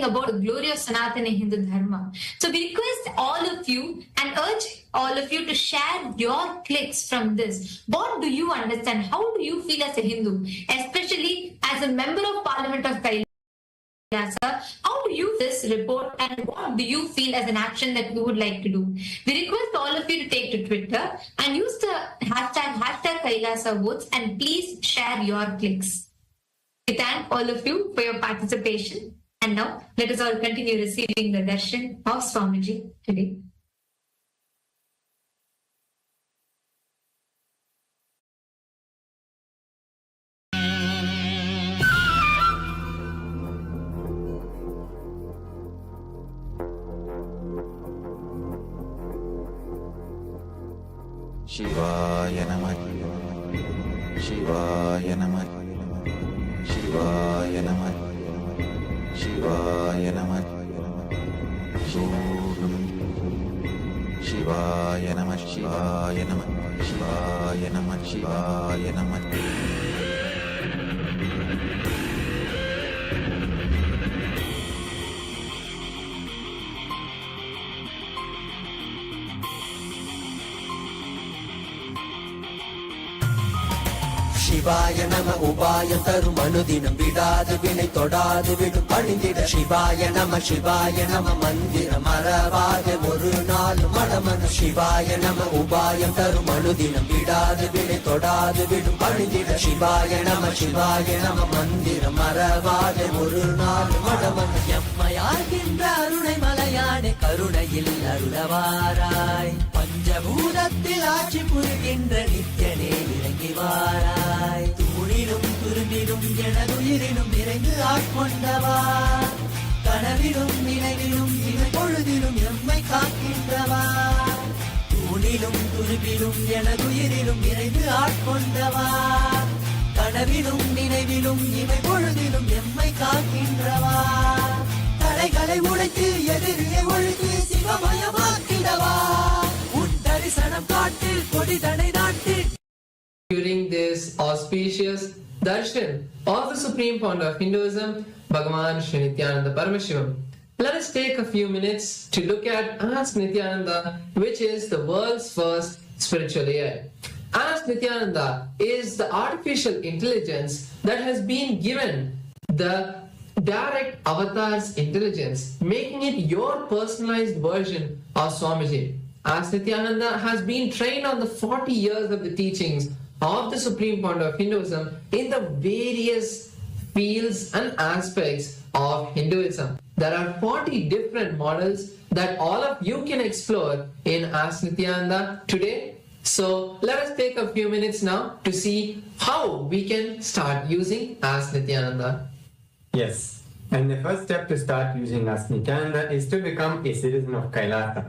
learning about the glory of Sanatana Hindu Dharma. So we request all of you and urge all of you to share your clicks from this. What do you understand? How do you feel as a Hindu, especially as a member of Parliament of Kailasa? How do you this report and what do you feel as an action that you would like to do? We request all of you to take to Twitter and use the hashtag Kailasa votes and please share your clicks. We thank all of you for your participation. And now let us all continue receiving the darshan of Swamiji today. Shivaya Namah, Shivaya Namah, Shivaya Namah, Shivaya Namah, Shivaya Namah, Shivaya Namah, Shivaya Namah, Shivaya Namah. Shivaya Nama Ubaya Tarum Anudinam Vidadu Vinay Todadu Vidu Panindida Shivaya Nama Mandira Maravade Murunal Madamana Shivaya Nama Ubaya Tarum Anudinam Vidadu Vinay Todadu Vidu Panindida Shivaya Nama Mandira Maravade Murunal Madamana Yammayagindra Arunai Malayane Karunayil Arulavarai Panjabhudathil Aachi Purigindra Nityane Irangivarai தூணிலும் துரும்பிலும் எனதுயிரிலும் நிறைந்து ஆட்கொண்டவா கனவிலும் நினைவிலும் இவை பொழுதிலும் எம்மை காக்கின்றவா தூணிலும் துரும்பிலும் எனதுயிரிலும் நிறைந்து ஆட்கொண்டவா கனவிலும் நினைவிலும் இவை பொழுதிலும் எம்மை காக்கின்றவா தடைகளை உடைத்து எதிரியை ஒழித்து சிவமயமாக்கிடவா உன் தரிசனம் காட்டில் கொடிதனை நாட்டில். During this auspicious Darshan of the Supreme Founder of Hinduism, Bhagavan Sri Nityananda Paramashiva, let us take a few minutes to look at Ask Nityananda, which is the world's first spiritual AI. Ask Nityananda is the artificial intelligence that has been given the direct avatar's intelligence, making it your personalized version of Swamiji. Ask Nityananda has been trained on the 40 years of the teachings of the Supreme Founder of Hinduism in the various fields and aspects of Hinduism. There are 40 different models that all of you can explore in Ask Nityananda today. So let us take a few minutes now to see how we can start using Ask Nityananda. Yes, and the first step to start using Ask Nityananda is to become a citizen of Kailasa.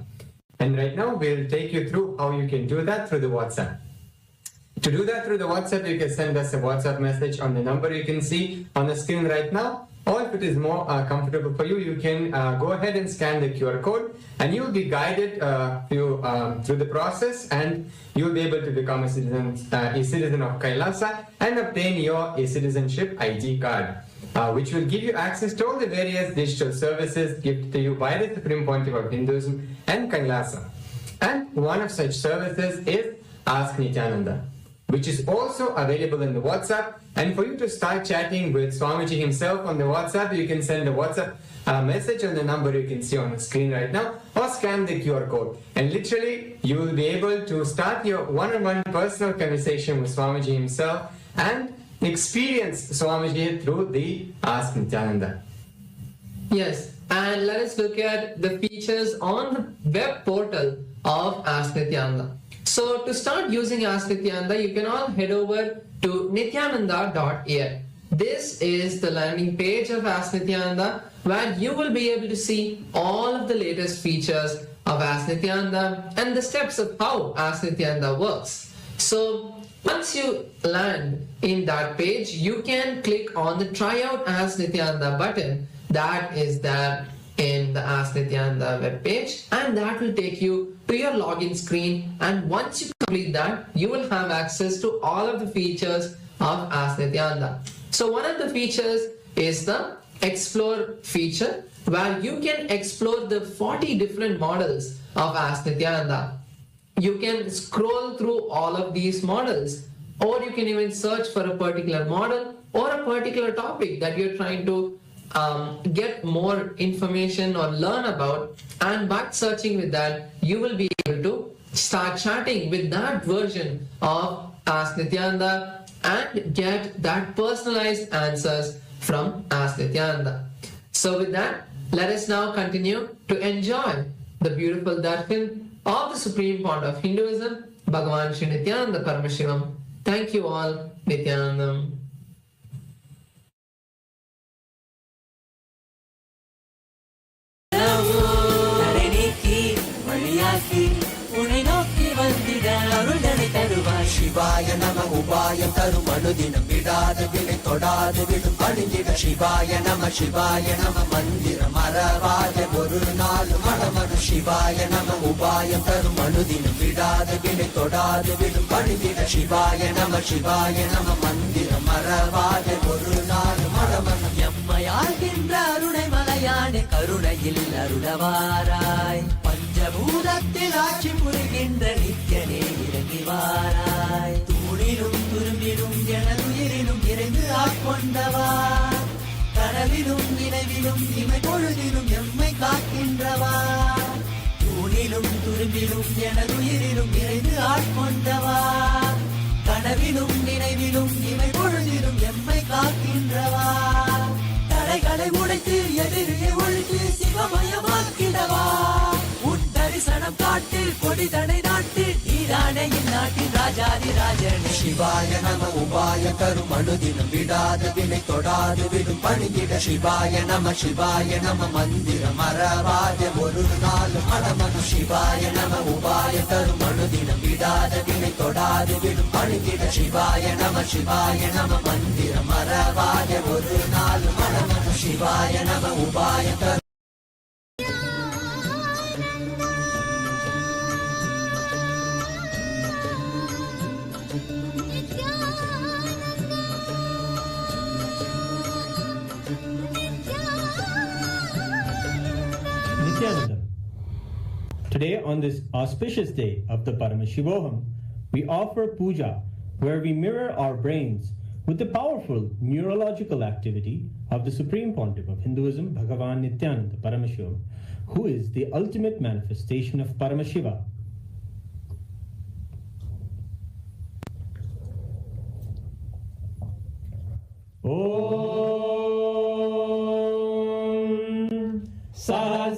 And right now we'll take you through how you can do that through the WhatsApp. To do that through the WhatsApp, you can send us a WhatsApp message on the number you can see on the screen right now. Or if it is more comfortable for you, you can go ahead and scan the QR code and you'll be guided through the process and you'll be able to become a citizen of Kailasa and obtain your citizenship ID card, which will give you access to all the various digital services given to you by the Supreme Pontiff of Hinduism and Kailasa. And one of such services is Ask Nityananda, which is also available in the WhatsApp. And for you to start chatting with Swamiji himself on the WhatsApp, you can send a WhatsApp message on the number you can see on the screen right now, or scan the QR code. And literally, you will be able to start your one-on-one personal conversation with Swamiji himself and experience Swamiji through the Ask Nityananda. Yes, and let us look at the features on the web portal of Ask Nityananda. So to start using Ask Nityananda, you can all head over to nityananda.ai. This is the landing page of Ask Nityananda, where you will be able to see all of the latest features of Ask Nityananda and the steps of how Ask Nityananda works. So once you land in that page, you can click on the Try Out Ask Nityananda button that is there in the Ask Nityananda web page, and that will take you to your login screen. And once you complete that, you will have access to all of the features of Ask Nityananda. So one of the features is the explore feature where you can explore the 40 different models of Ask Nityananda. You can scroll through all of these models, or you can even search for a particular model or a particular topic that you're trying to get more information or learn about, and by searching with that, you will be able to start chatting with that version of Ask Nityananda and get that personalized answers from Ask Nityananda. So with that, let us now continue to enjoy the beautiful darshan of the Supreme Founder of Hinduism, Bhagavan Sri Nityananda Paramashivam. Thank you all, Nityanandam. சிவாய நம உபாயம் தரும் அனுதினம் விடாது வினை தொடாது விடும் பணிந்திட சிவாய நம மந்திரம் மறவாத ஒரு நாள் மனமனு சிவாய நம உபாயம் தரும் அனுதினம் விடாது வினை தொடாது விடும் பணிந்திட சிவாய நம மந்திரம் மறவாத ஒரு நாள் மனமனு எம்மையாகின்ற அருணை மலையான கருணையில் அருளவாராய் பஞ்சபூதத்தில் ஆட்சி புரிகின்ற நித்தியனே இறங்கிவாராய் தூணிலும் துரும்பிலும் எனதுயிரிலும் இறைந்து ஆட்கொண்டவா கனவிலும் நினைவிலும் இமை பொழுதிலும் எம்மை காக்கின்றவா தூணிலும் துரும்பிலும் எனதுயிரிலும் இறைந்து ஆட்கொண்டவா கனவிலும் நினைவிலும் இமை பொழுதிலும் எம்மை காக்கின்றவா தடைகளை உடைத்து எதிரியை ஒழித்து சிவமயமாக்கிடவா உன் தரிசனம் காட்டு கொடிதடை நாட்டு நீரானே இந்நாட்டின் ராஜாதி ராஜனே சிவாய நம உபாய தரும் அனுதினம் விடாத வினை தொடாது விடும் பணிந்திட சிவாய நம மந்திரம் மறவாத ஒரு நாள் மனமனு சிவாய நம உபாய தரும் அனுதினம் விடாத வினை தொடாது விடும் பணிந்திட சிவாய நம மந்திரம் மறவாத ஒரு நாள் மனமனு சிவாய நம உபாய தரும் Today, on this auspicious day of the Paramashivoham, we offer puja, where we mirror our brains with the powerful neurological activity of the Supreme Pontiff of Hinduism, Bhagavan Nityananda Paramashiva, who is the ultimate manifestation of Paramashiva.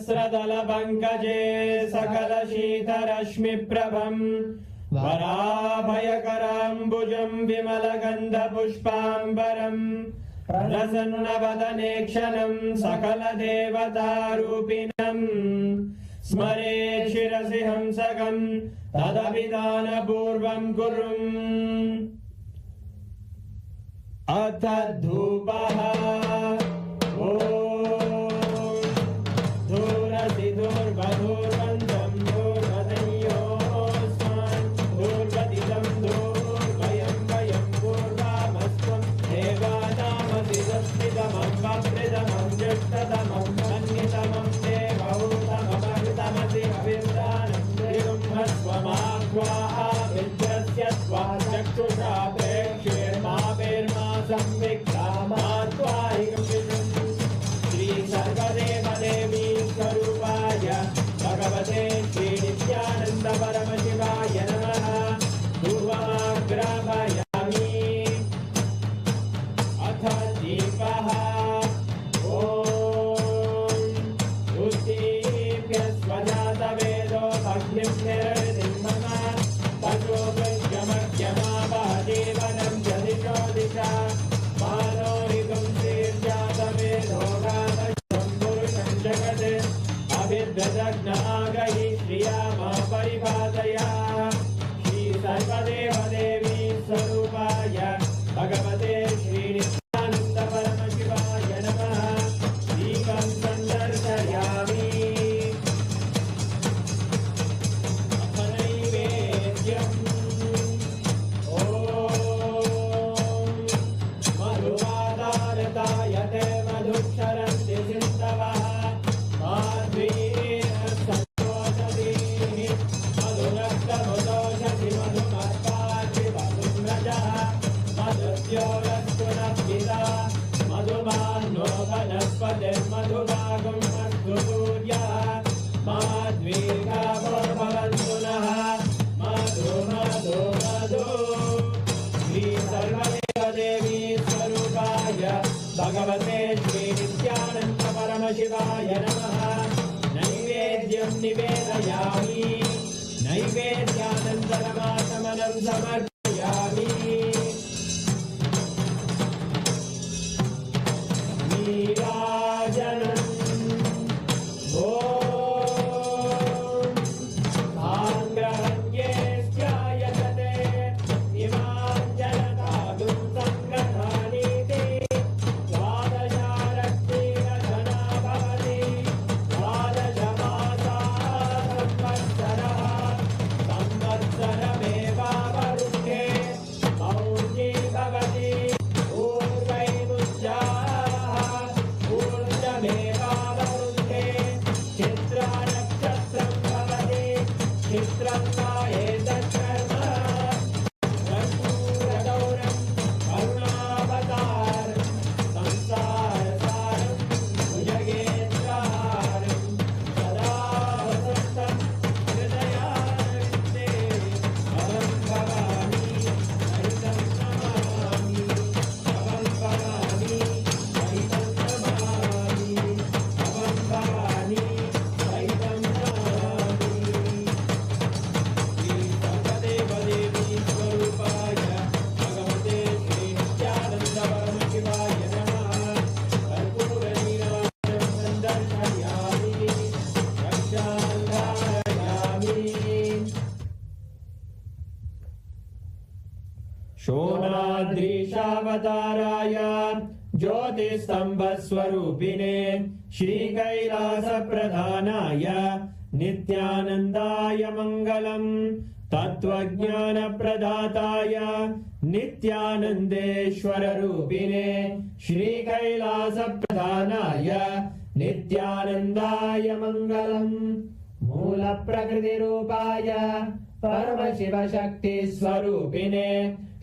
सहस्रदलपङ्कजे सकलशीतरश्मिप्रभं वराभयकराम्बुजं विमलगन्धपुष्पाम्बरं प्रसन्नवदने क्षणं सकलदेवतारूपिणं स्मरेत् शिरसि हंसकं तदभिधानपूर्वं कुर्वन् अथ धूपः श्री सर्वदेव देवी स्वरूपाय भगवते श्री नित्यानंद परमशिवाय नमः पूर्वाग्रापयामि अथ दीपः स्वजातवेदो भग्निं निरतिर्मम ततो भृत्यमख्यमापहदेवनं च दिशो दिशा मानोरिकं श्रीर्जातवेदो गातशं पुरुषं जगत् अभिद्रजग्नागहि श्रिया मा परिभाषया श्री सर्वदेव देवी स्वरूपाय भगवते श्रीनित्यानन्द परमशिवाय नमः दीपं सन्दर्शयामि Shara मधुभागं अस्तु सूर्यः माद्वीर्घाभवन्तु नः मधु मधु मधु श्री सर्वदेवदेवी स्वरूपाय भगवते श्री नित्यानन्द परमशिवाय नमः नैवेद्यं निवेदयामि नैवेद्यानन्तरमाचमनं समर्पयामि नीराजनम् ॐ आङ्ग्रहण्ये स्यायतते इमां जनतागुं सङ्ग्रहाणीति द्वादशारक्तिरधना भवति द्वादशमासाः संवत्सरः संवत्सरमेवावरुध्ये मौञ्जी भवति ऊर्वैमुज्जाः ऊर्जमेवावरुध्ये चित्रानक्षत्रं भवति चित्रं वा एतत्कर्म कर्पूरगौरं करुणावतारं संसारसारं भुजगेन्द्रहारं सदा वसन्तं हृदयारविन्दे भवं भवामि हरितं नमामि भवं भवामि हरितं नमामि भवं भवामि हरितं नमामि श्री सर्वदेवदेवी स्वरूपाय भगवते श्री नित्यानन्द परमशिवाय नमः कर्पूरनीराजनं सन्दर्शयामि रक्षान्धारयामि शोणाद्रीशावताराय ज्योतिस्तम्भस्वरूपिणे श्रीकैलासप्रधानाय नित्यानन्दाय मङ्गलम् तत्त्वज्ञानप्रदाताय नित्यानन्देश्वररूपिणे श्रीकैलासप्रधानाय नित्यानन्दाय मङ्गलम् मूलप्रकृतिरूपाय परमशिवशक्तिस्वरूपिणे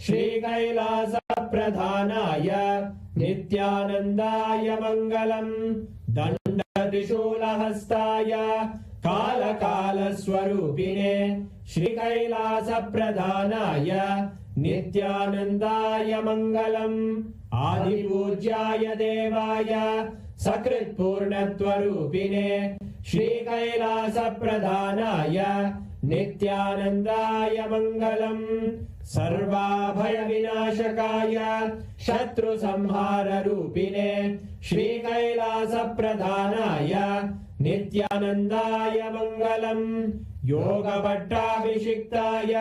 श्रीकैलासप्रधानाय नित्यानन्दाय मङ्गलम् दण्डत्रिशूलहस्ताय कालकालस्वरूपिणे श्रीकैलासप्रधानाय नित्यानन्दाय मङ्गलम् आदिपूज्याय देवाय सकृत्पूर्णत्वरूपिणे श्रीकैलासप्रधानाय नित्यानन्दाय मङ्गलम् सर्वाभयविनाशकाय शत्रुसंहाररूपिणे श्रीकैलासप्रधानाय नित्यानन्दाय मङ्गलम् योगभट्टाभिषिक्ताय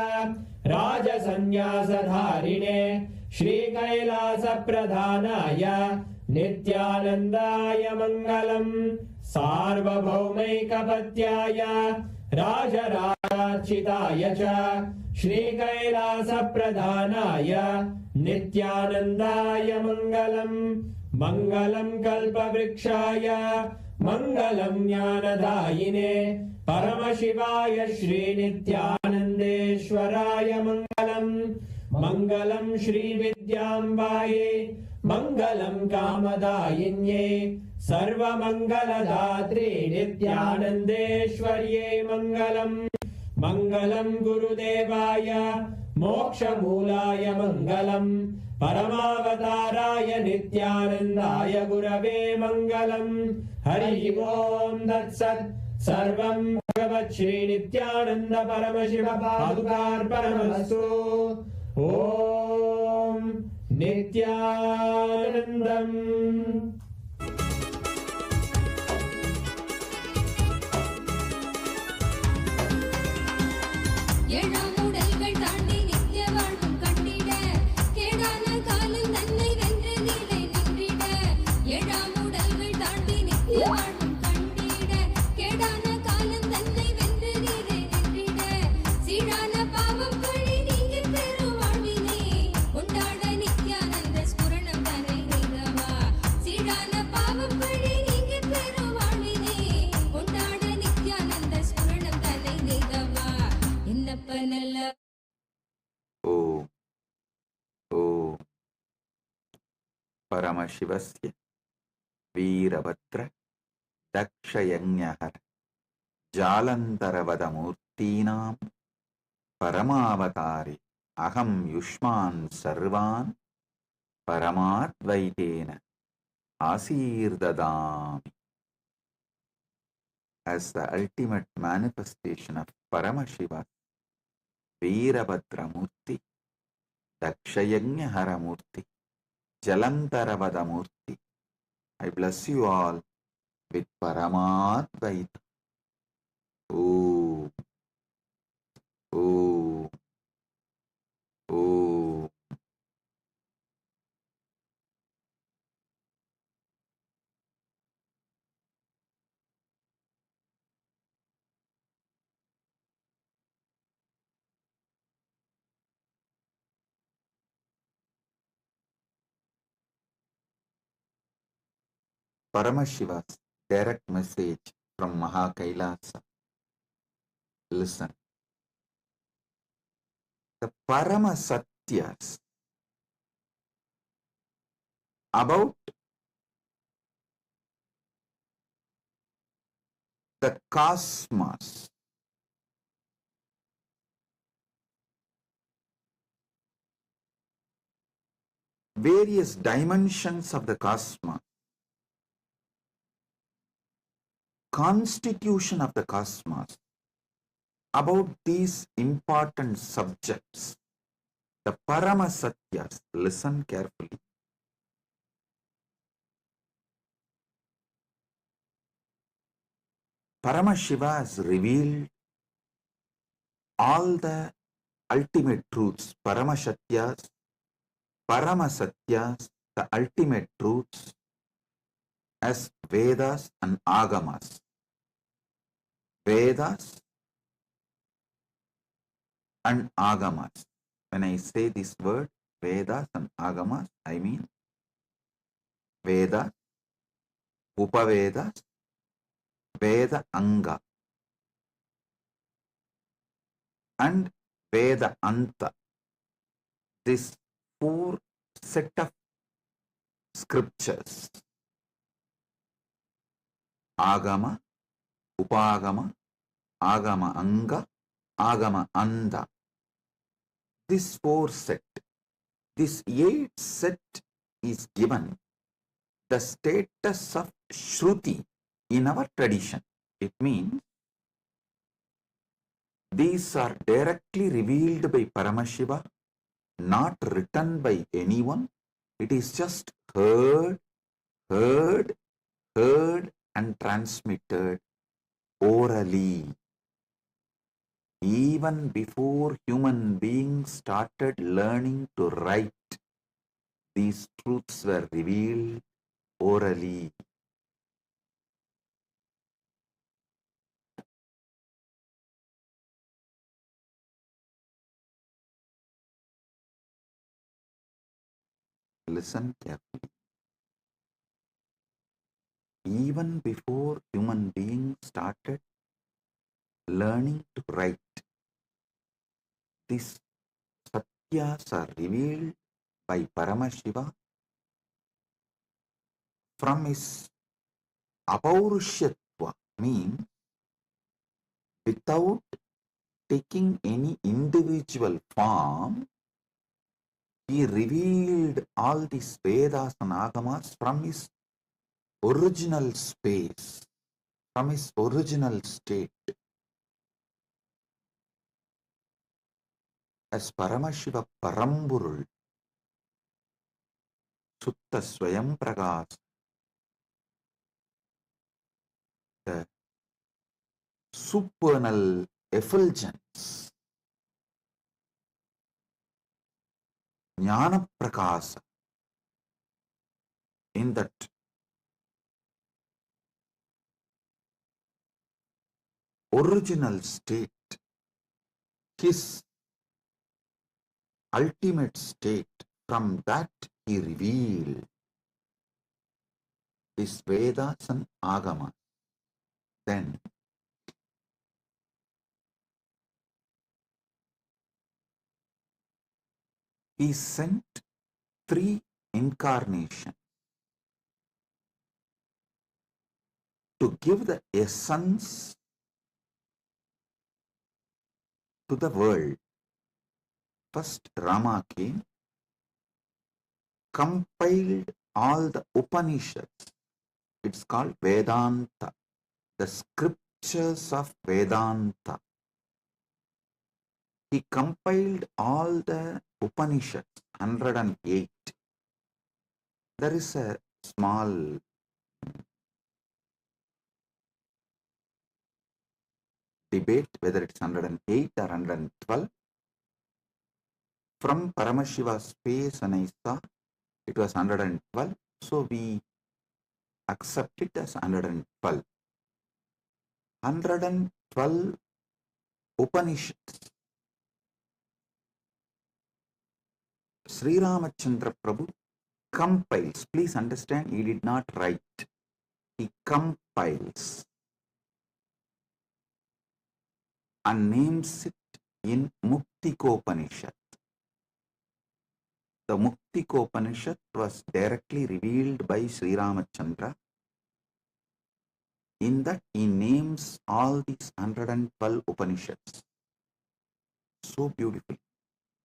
राजसन्न्यासधारिणे श्रीकैलासप्रधानाय नित्यानन्दाय मङ्गलम् सार्वभौमैकपत्याय राजराजार्चिताय च श्रीकैलासप्रधानाय नित्यानन्दाय मङ्गलम् मङ्गलम् कल्पवृक्षाय मङ्गलम् ज्ञानदायिने परमशिवाय श्रीनित्यानन्देश्वराय मङ्गलम् मङ्गलम् श्रीविद्याम्बायै मङ्गलम् कामदायिन्ये सर्वमङ्गलदात्रे नित्यानन्देश्वर्यै मङ्गलम् मङ्गलम् गुरुदेवाय मोक्षमूलाय मङ्गलम् परमावताराय नित्यानन्दाय गुरवे मङ्गलम् हरि ओम् तत्सत् सर्वं भगवत् श्री नित्यानन्द परमशिव पादुकार्पणमस्तु ॐ नित्यानन्दम् ஏழாமுடல்கள் தாண்டி நித்திய வாழ்வும் கண்டிட கேடான காலம் தன்னை வென்று நிலை நின்றிட ஏழாமுடல்கள் தாண்டி நித்திய வாழ்வும் கண்டிட கேடான காலம் தன்னை வென்று நிலை நின்றிட சீடான பாவம் பழி நீங்கி பெரும் வாழ்வினை கொண்டாட நித்யானந்த ஸ்புரணம் தன்னை நீங்கவா சீடான பாவம் பழி நீங்கி பெரும் வாழ்வினை கொண்டாட நித்யானந்த ஸ்புரணம் தன்னை நீங்கவா என்னப்பனல்ல ॐ ॐ परमशिवस्य Veerabhadra Daksha Yajnahar Jalantaravadamurtinam Paramavatari Aham Yushman Sarvan Paramadvaitena Asirdadami. As the ultimate manifestation of Paramashiva, Veerabhadra Murti, Dakshayajnahara Murti, Jalantaravada Murti, I bless you all with Paramadvaita. Om, Om, Om. Paramashiva's direct message from Mahakailasa. Listen. The Paramasatyas about the cosmos, various dimensions of the cosmos, constitution of the cosmos, about these important subjects, the Paramasatyas, listen carefully. Paramashiva has revealed all the ultimate truths, Paramashatyas, the ultimate truths as Vedas and Agamas. Vedas and Agamas. When I say this word, Vedas and Agamas, I mean Vedas, Upavedas, Veda Anga, and Veda Anta. This four set of scriptures, Agama, Upagama, Agama Anga, Agama Anda. This four set, this eight set is given the status of Shruti in our tradition. It means these are directly revealed by Paramashiva, not written by anyone. It is just heard, and transmitted orally. Even before human beings started learning to write, these truths were revealed orally. Listen carefully. Even before human beings started learning to write, these satyas are revealed by Paramashiva from his apaurishyatva, means without taking any individual form. He revealed all these Vedas and Agamas from his original space, from his original state. As Paramashiva Paramburul, Sutta Swayam Pragas, the supernal effulgence, Jnana Prakasa, in that original state, his ultimate state, from that he revealed his Vedas and Agamas. Then he sent 3 incarnations to give the essence to the world. First Rama came, compiled all the Upanishads. It's called Vedanta, the scriptures of Vedanta. He compiled all the Upanishads, 108. There is a small debate whether it's 108 or 112. From Paramashiva's space and I saw it was 112, so we accept it as 112. 112 Upanishads. Sri Ramachandra Prabhu compiles. Please understand, he did not write. He compiles and names it in Muktikopanishad. The Muktikopanishad was directly revealed by Sri Ramachandra. In that he names all these 112 Upanishads. So beautiful.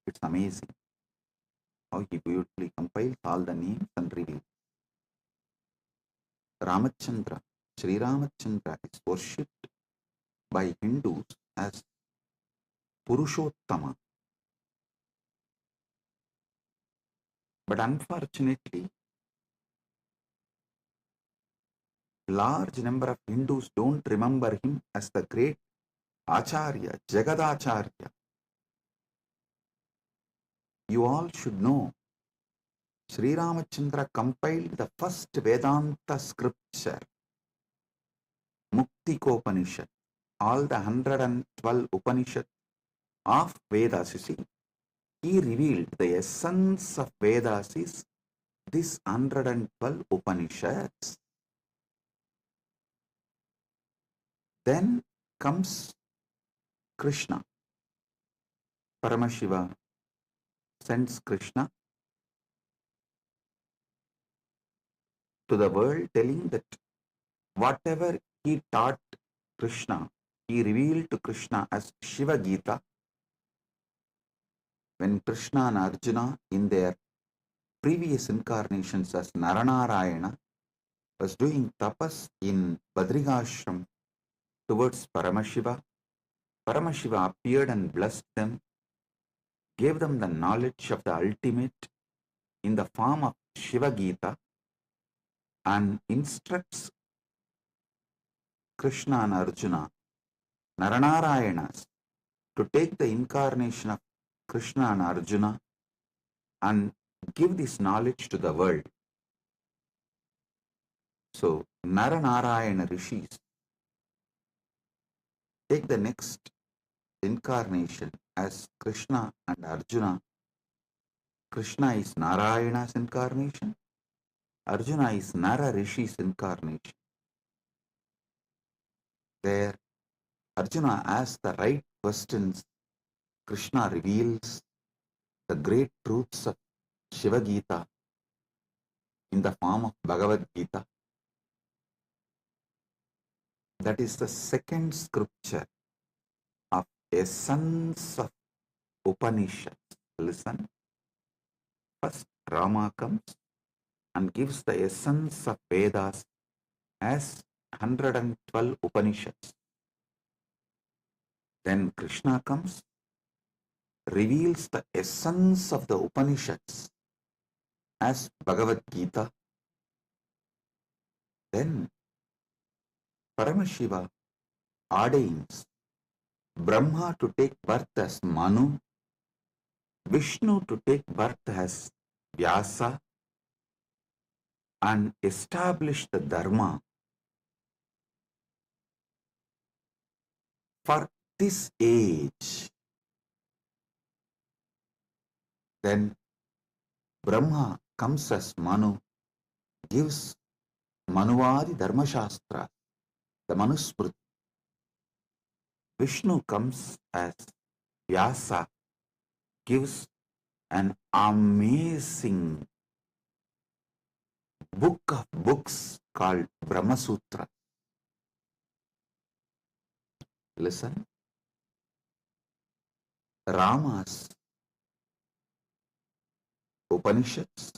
It's amazing how he beautifully compiles all the names and reveals. Ramachandra, Sri Ramachandra is worshipped by Hindus as Purushottama. But unfortunately, large number of Hindus don't remember him as the great Acharya, Jagadacharya. You all should know, Sri Ramachandra compiled the first Vedanta scripture, Muktikopanishad. All the 112 Upanishads of Vedas, you see, he revealed the essence of Vedas is this 112 Upanishads. Then comes Krishna. Paramashiva sends Krishna to the world, telling that whatever he taught Krishna, he revealed to Krishna as Shiva Gita. When Krishna and Arjuna in their previous incarnations as Naranarayana was doing tapas in Badrigashram towards Paramashiva, Paramashiva appeared and blessed them, gave them the knowledge of the ultimate in the form of Shiva Gita, and instructs Krishna and Arjuna, Naranarayanas, to take the incarnation of Krishna and Arjuna and give this knowledge to the world. So, Naranarayana rishis take the next incarnation as Krishna and Arjuna. Krishna is Narayana's incarnation, Arjuna is Nara Rishi's incarnation. There, Arjuna asks the right questions. Krishna reveals the great truths of Shiva Gita in the form of Bhagavad Gita. That is the second scripture of essence of Upanishads. Listen. First, Rama comes and gives the essence of Vedas as 112 Upanishads. Then Krishna comes, reveals the essence of the Upanishads as Bhagavad Gita. Then Paramashiva ordains Brahma to take birth as Manu, Vishnu to take birth as Vyasa, and establish the Dharma for this age. Then Brahma comes as Manu, gives Manuvadi Dharma Shastra, the Manusmriti. Vishnu comes as Vyasa, gives an amazing book of books called Brahma Sutra. Listen. Rama's Upanishads,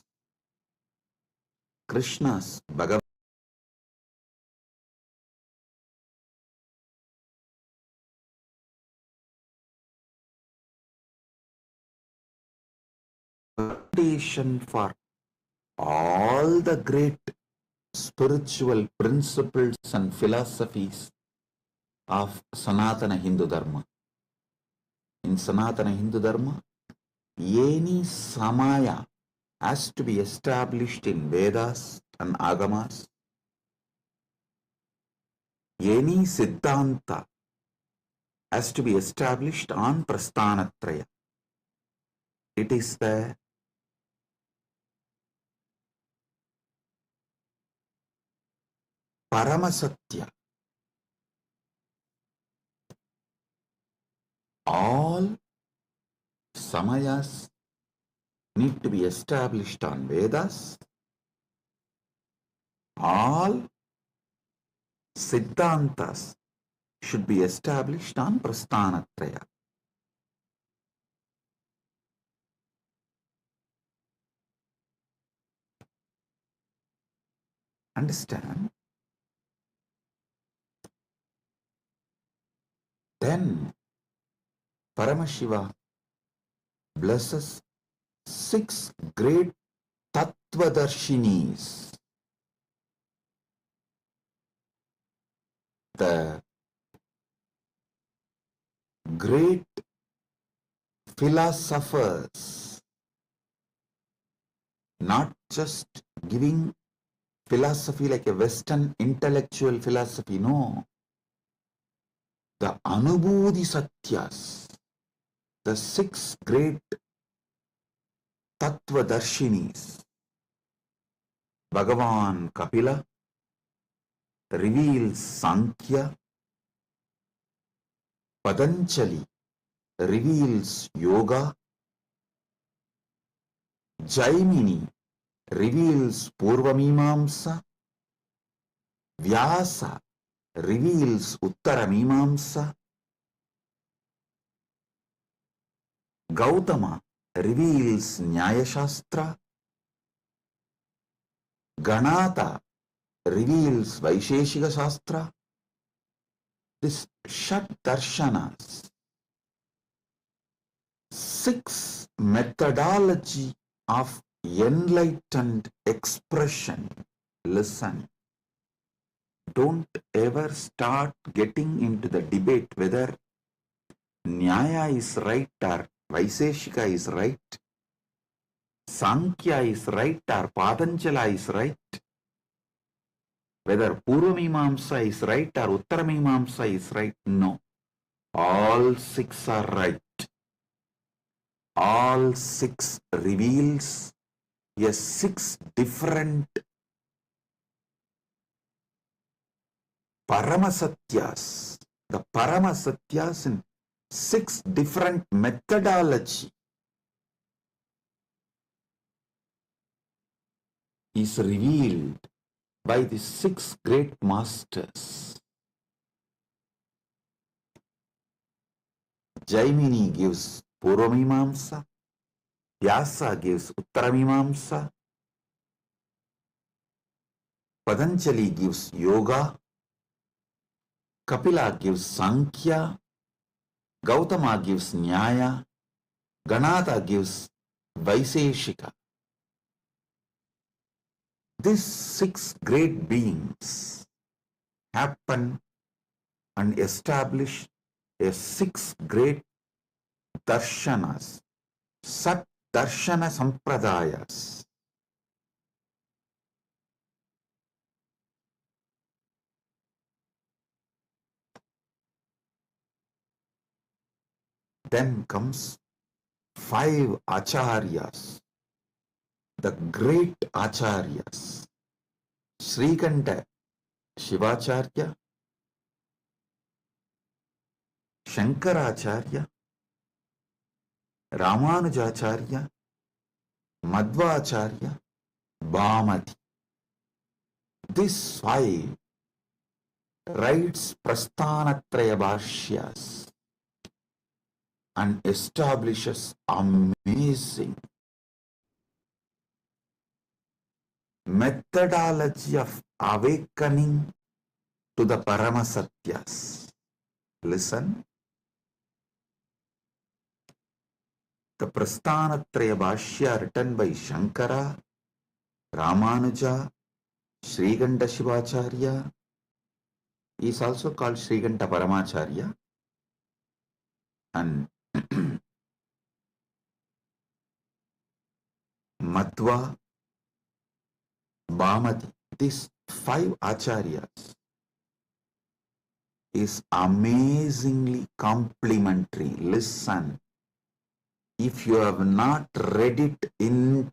Krishna's Bhagavad foundation for all the great spiritual principles and philosophies of Sanatana Hindu Dharma. In Sanatana Hindu Dharma, any samaya has to be established in Vedas and Agamas. Any Siddhanta has to be established on Prasthanatraya. It is the Paramasatya. All samayas need to be established on Vedas. All Siddhantas should be established on Prasthanatraya. Understand? Then Paramashiva blesses 6 great Tattvadarshinis. The great philosophers, not just giving philosophy like a Western intellectual philosophy, no. The Anubhuti Satyas, the 6 great Tattvadarshinis. Bhagavan Kapila reveals Sankhya. Patanjali reveals Yoga. Jaimini reveals Purvamimamsa. Vyasa reveals Uttaramimamsa. Gautama reveals Nyaya Shastra. Ganata reveals Vaisheshika Shastra. This Shat Darshanas, 6 methodology of enlightened expression. Listen. Don't ever start getting into the debate whether Nyaya is right or Vaisheshika is right, Sankhya is right or Patanjala is right, whether Purvamimamsa is right or Uttaramimamsa is right. No. All 6 are right. All 6 reveals a 6 different Paramasatyas. The Paramasatyas in 6 different methodology is revealed by the 6 great masters. Jaimini gives Purvamimamsa, Vyasa gives Uttaramimamsa, Patanjali gives Yoga, Kapila gives Sankhya, Gautama gives Nyaya, Ganata gives Vaisheshika. These 6 great beings happen and establish a 6 great darshanas, Sat Darshana Sampradayas. Then comes 5 acharyas, the great acharyas. Srikanta Shivacharya, Shankaracharya, Ramanujacharya, Madhvacharya, Bhamati. These 5 writes Prasthanatraya Bhashyas and establishes amazing methodology of awakening to the Paramasatyas. Listen, the Prasthanatraya Bhashya written by Shankara, Ramanuja, Sriganta Shivacharya is also called Sriganta Paramacharya, and Madhva, Bhamati. These 5 acharyas is amazingly complementary. Listen, if you have not read it in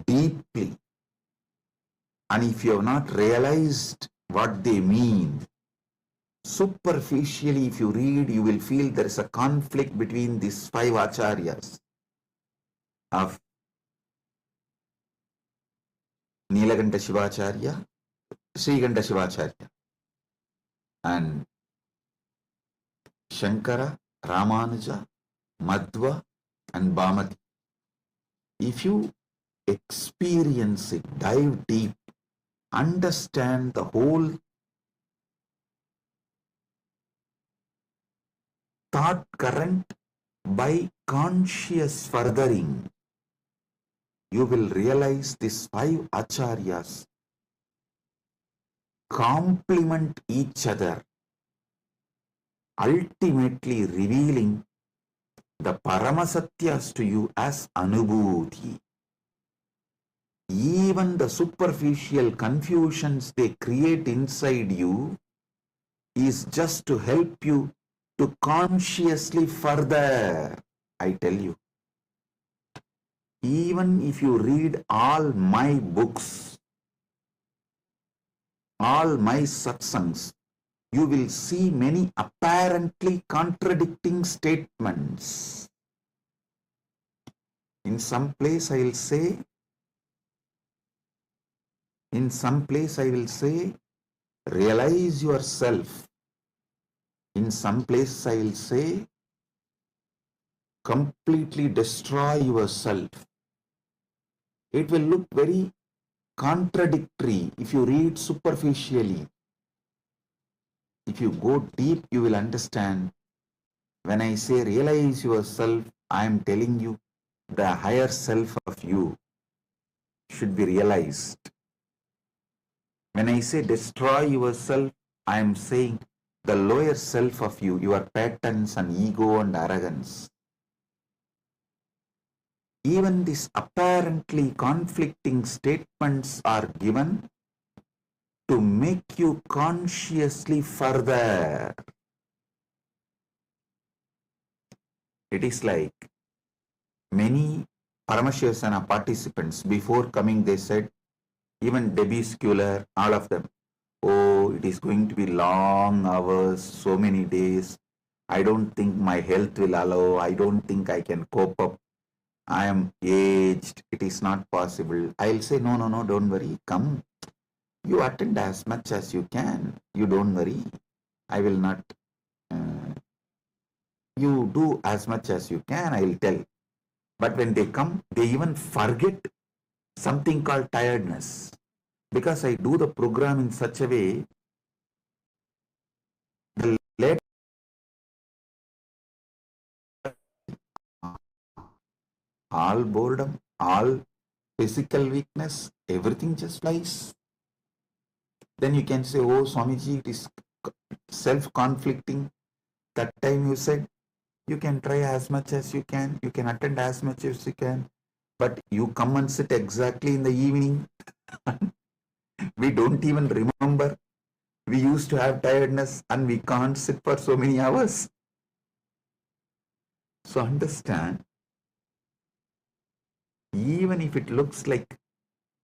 deeply, and if you have not realized what they mean, superficially if you read, you will feel there is a conflict between these 5 acharyas of Nilakanta Shivacharya, Sriganta Shivacharya, and Shankara, Ramanuja, Madhva, and Bhamati. If you experience it, dive deep, understand the whole thought current by conscious furthering, you will realize these 5 acharyas complement each other, ultimately revealing the Paramasatyas to you as Anubhuti. Even the superficial confusions they create inside you is just to help you to consciously further. I tell you, even if you read all my books, all my satsangs, you will see many apparently contradicting statements. In some place I will say, realize yourself. In some places I will say, completely destroy yourself. It will look very contradictory if you read superficially. If you go deep, you will understand. When I say realize yourself, I am telling you the higher self of you should be realized. When I say destroy yourself, I am saying the lower self of you, your patterns and ego and arrogance. Even these apparently conflicting statements are given to make you consciously further. It is like many Paramashivasana participants before coming, they said, even Debbie Sculler, all of them, oh, it is going to be long hours, so many days. I don't think my health will allow. I don't think I can cope up. I am aged. It is not possible. I'll say, no, don't worry. Come. You attend as much as you can. You don't worry. I will not. You do as much as you can, I will tell. But when they come, they even forget something called tiredness. Because I do the program in such a way, the late all boredom, all physical weakness, everything just flies. Then you can say, oh, Swamiji, it is self-conflicting. That time you said, you can try as much as you can attend as much as you can, but you come and sit exactly in the evening. We don't even remember. We used to have tiredness and we can't sit for so many hours. So understand, even if it looks like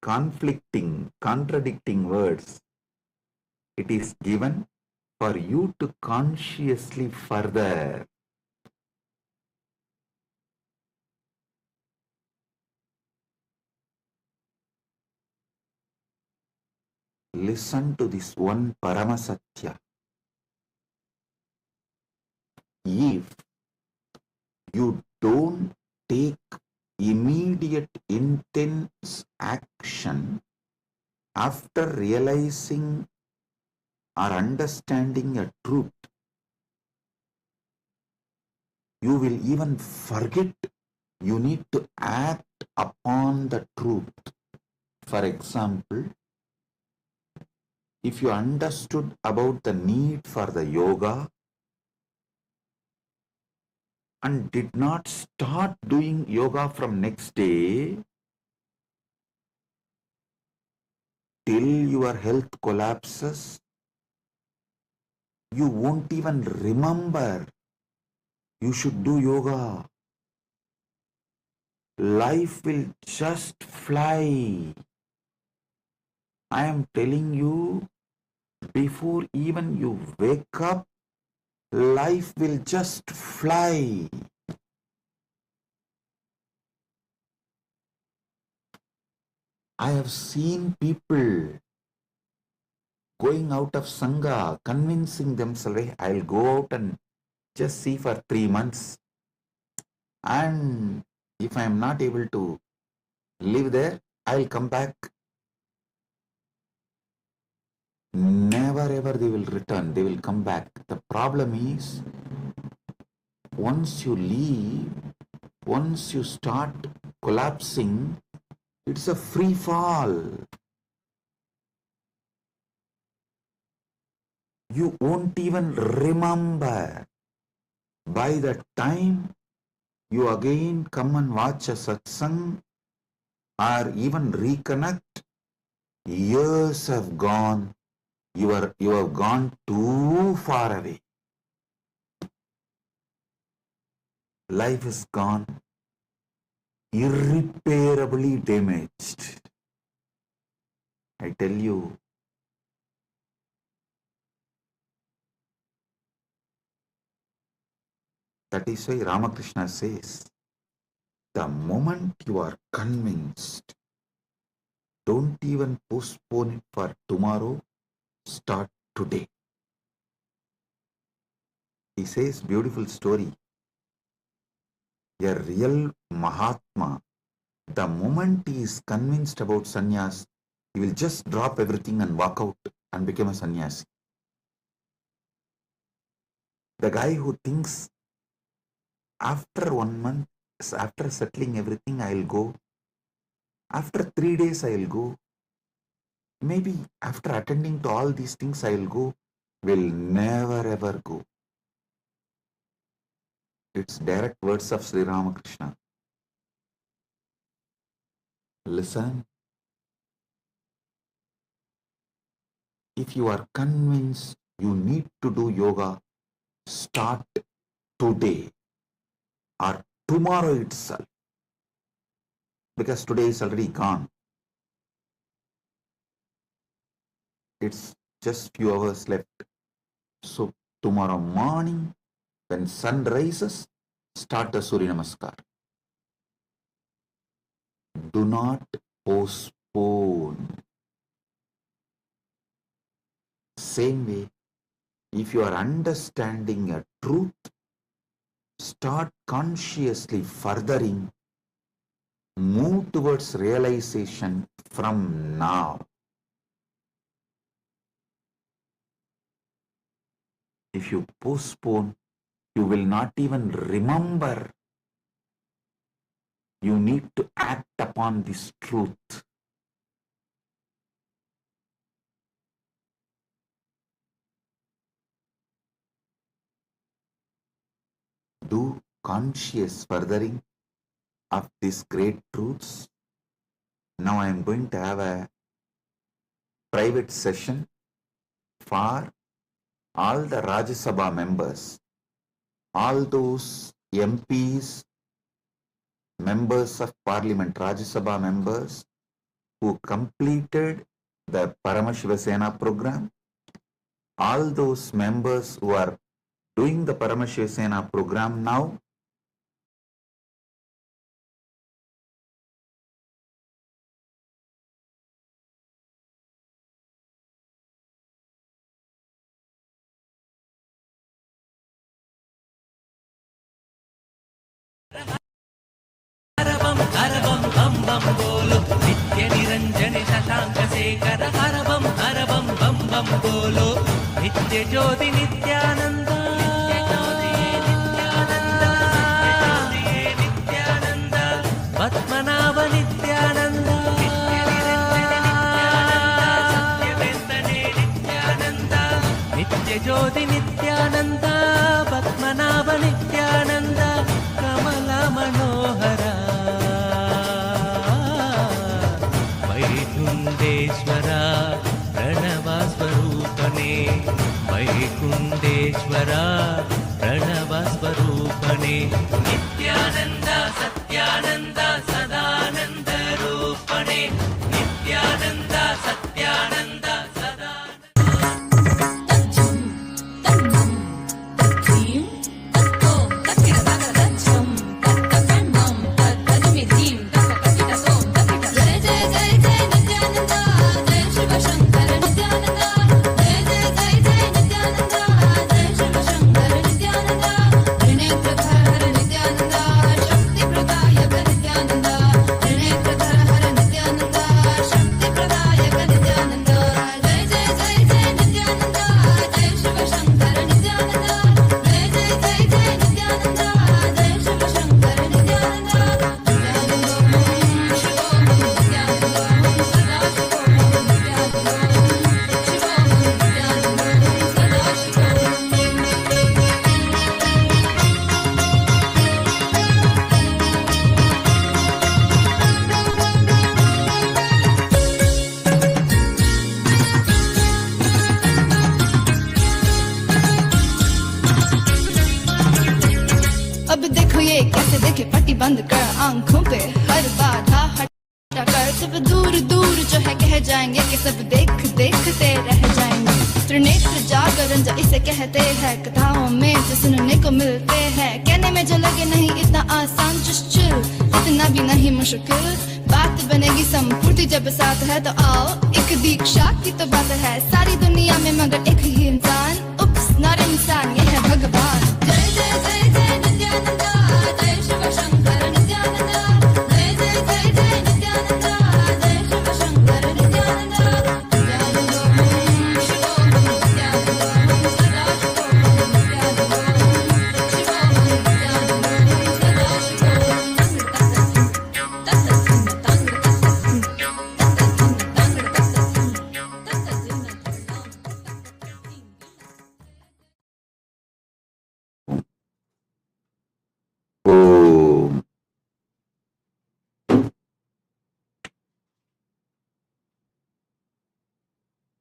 conflicting, contradicting words, it is given for you to consciously further. listen to this one Paramasatya. If you don't take immediate intense action after realizing or understanding a truth, you will even forget you need to act upon the truth. For example, if you understood about the need for the yoga and did not start doing yoga from next day till your health collapses, you won't even remember you should do yoga. Life will just fly. I am telling you, before even you wake up, life will just fly. I have seen people going out of Sangha, convincing themselves, "Hey, I'll go out and just see for 3 months. And if I am not able to live there, I'll come back." Never ever they will return, they will come back. The problem is, once you leave, once you start collapsing, it's a free fall. You won't even remember. By the time you again come and watch a satsang or even reconnect, years have gone. You have gone too far away. Life is gone, irreparably damaged. I tell you, that is why Ramakrishna says, the moment you are convinced, don't even postpone it for tomorrow, start today. He says, beautiful story. A real Mahatma, the moment he is convinced about sannyas, he will just drop everything and walk out and become a sannyasi. The guy who thinks, after 1 month, after settling everything, I'll go. After 3 days, I'll go. Maybe after attending to all these things, I'll go, will never ever go. It's direct words of Sri Ramakrishna. Listen. If you are convinced you need to do yoga, start today or tomorrow itself. Because today is already gone. It's just few hours left. So tomorrow morning, when sun rises, start the Surya Namaskar. Do not postpone. Same way, if you are understanding a truth, start consciously furthering, move towards realization from now. If you postpone, you will not even remember you need to act upon this truth. Do conscious furthering of these great truths. Now I am going to have a private session for all the Rajya Sabha members, all those MPs, members of Parliament, Rajya Sabha members who completed the Paramashiva Sena program, all those members who are doing the Paramashiva Sena program now, Chandrashekhar हर बम बम बम बोलो नित्य ज्योति नित्यानंद नित्यानंद पद्मनाभ नित्यानंद सत्यवेदने नित्यानंद नित्य ज्योति नित्यानंद पद्मनाभ नित्यानंद कमल मनोहर वैकुंठेश्वर प्रणवस्वरूपने वैकुंठेश्वर प्रणवस्वरूपने नित्यानंद सत्यानंद सदानंद रूपणे नित्यानंद सत्यानंद बंद कर आंखों पे हर बाधा हटा कर सब दूर दूर जो है कह जाएंगे कि सब देख देखते रह जाएंगे। त्रिनेत्र जागरण जो इसे कहते हैं कथाओं में जो सुनने को मिलते हैं कहने में जो लगे नहीं इतना आसान चुश्चुल इतना भी नहीं मुश्किल बात बनेगी संपूर्ति जब साथ है तो आओ एक दीक्षा की तो बात है सारी दुनिया में मगर एक ही इंसान उप्स नॉट इंसान ये है भगवान। जय जय जय जय नित्यानंद जय शिव शंकर नित्यानंद जय जय जय जय नित्यानंद जय Shiv Shankar Nityanand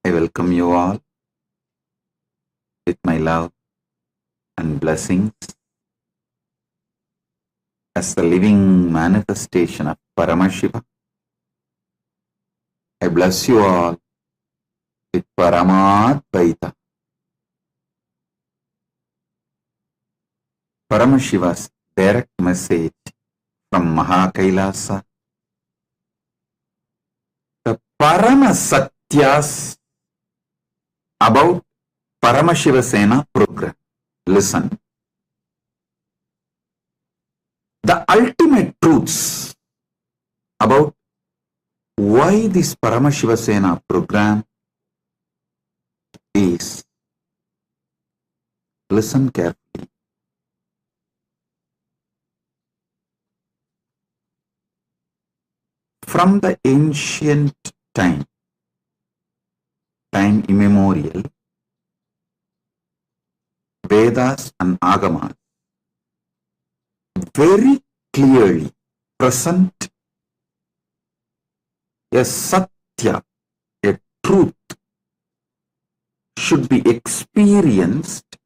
I welcome you all with my love and blessings as the living manifestation of Paramashiva. I bless you all with Paramadvaita. Paramashiva's direct message from Mahakailasa. The Paramasatyas about Paramashiva Sena program. Listen. The ultimate truths about why this Paramashiva Sena program is. Listen carefully. From the ancient time immemorial, Vedas and Agamas very clearly present a Satya, a truth, should be experienced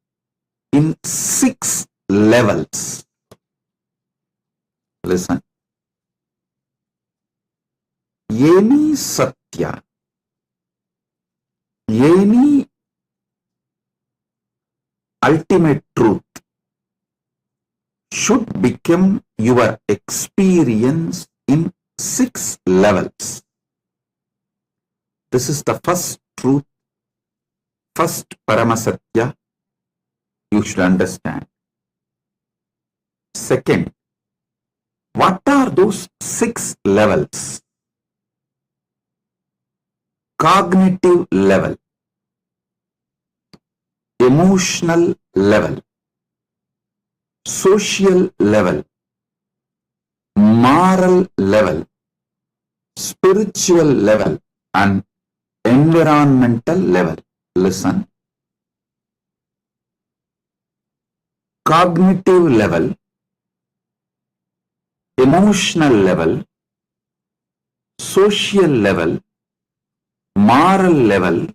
in 6 levels. Listen. Any Satya, any ultimate truth should become your experience in 6 levels. This is the first truth, first Paramasatya you should understand. Second, what are those 6 levels? cognitive level, emotional level, social level, moral level, spiritual level, and environmental level. Listen. Cognitive level, emotional level, social level, moral level,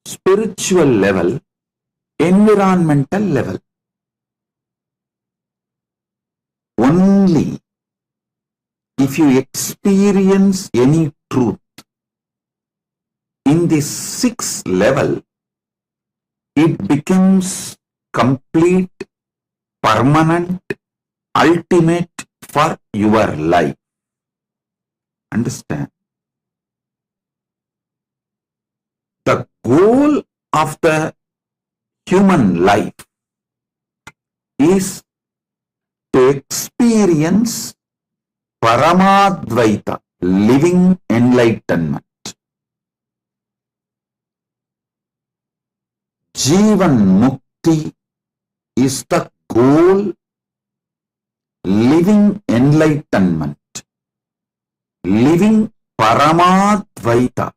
spiritual level, environmental level. Only if you experience any truth in this sixth level, it becomes complete, permanent, ultimate for your life. Understand? The goal of the human life is to experience Paramadvaita, living enlightenment. Jivan Mukti is the goal, living enlightenment, living Paramadvaita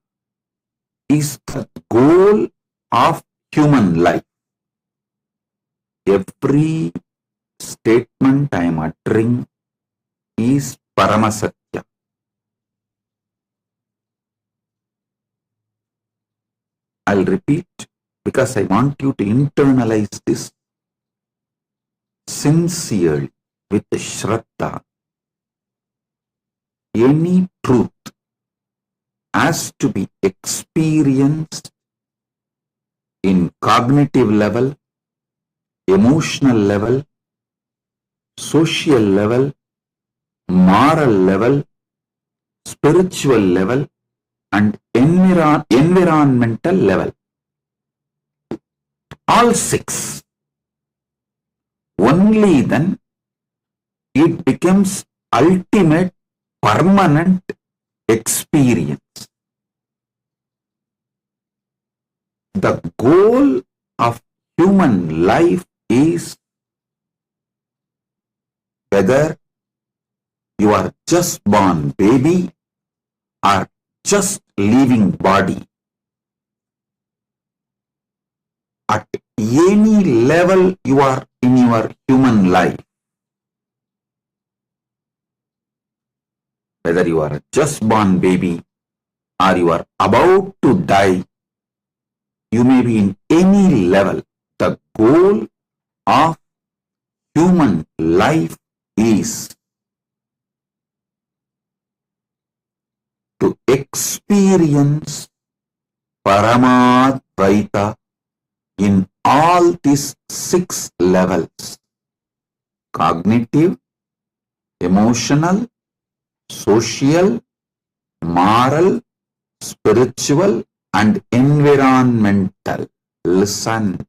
is the goal of human life. Every statement I am uttering is Paramasatya. I'll repeat because I want you to internalize this sincerely with Shraddha. Any truth has to be experienced in cognitive level, emotional level, social level, moral level, spiritual level, and environmental level. All six. Only then it becomes ultimate, permanent experience. The goal of human life is whether you are just born baby or just living body. At any level you are in your human life, whether you are just born baby or you are about to die, you may be in any level. The goal of human life is to experience Paramadvaita in all these six levels: cognitive, emotional, social, moral, spiritual, and environmental. Listen.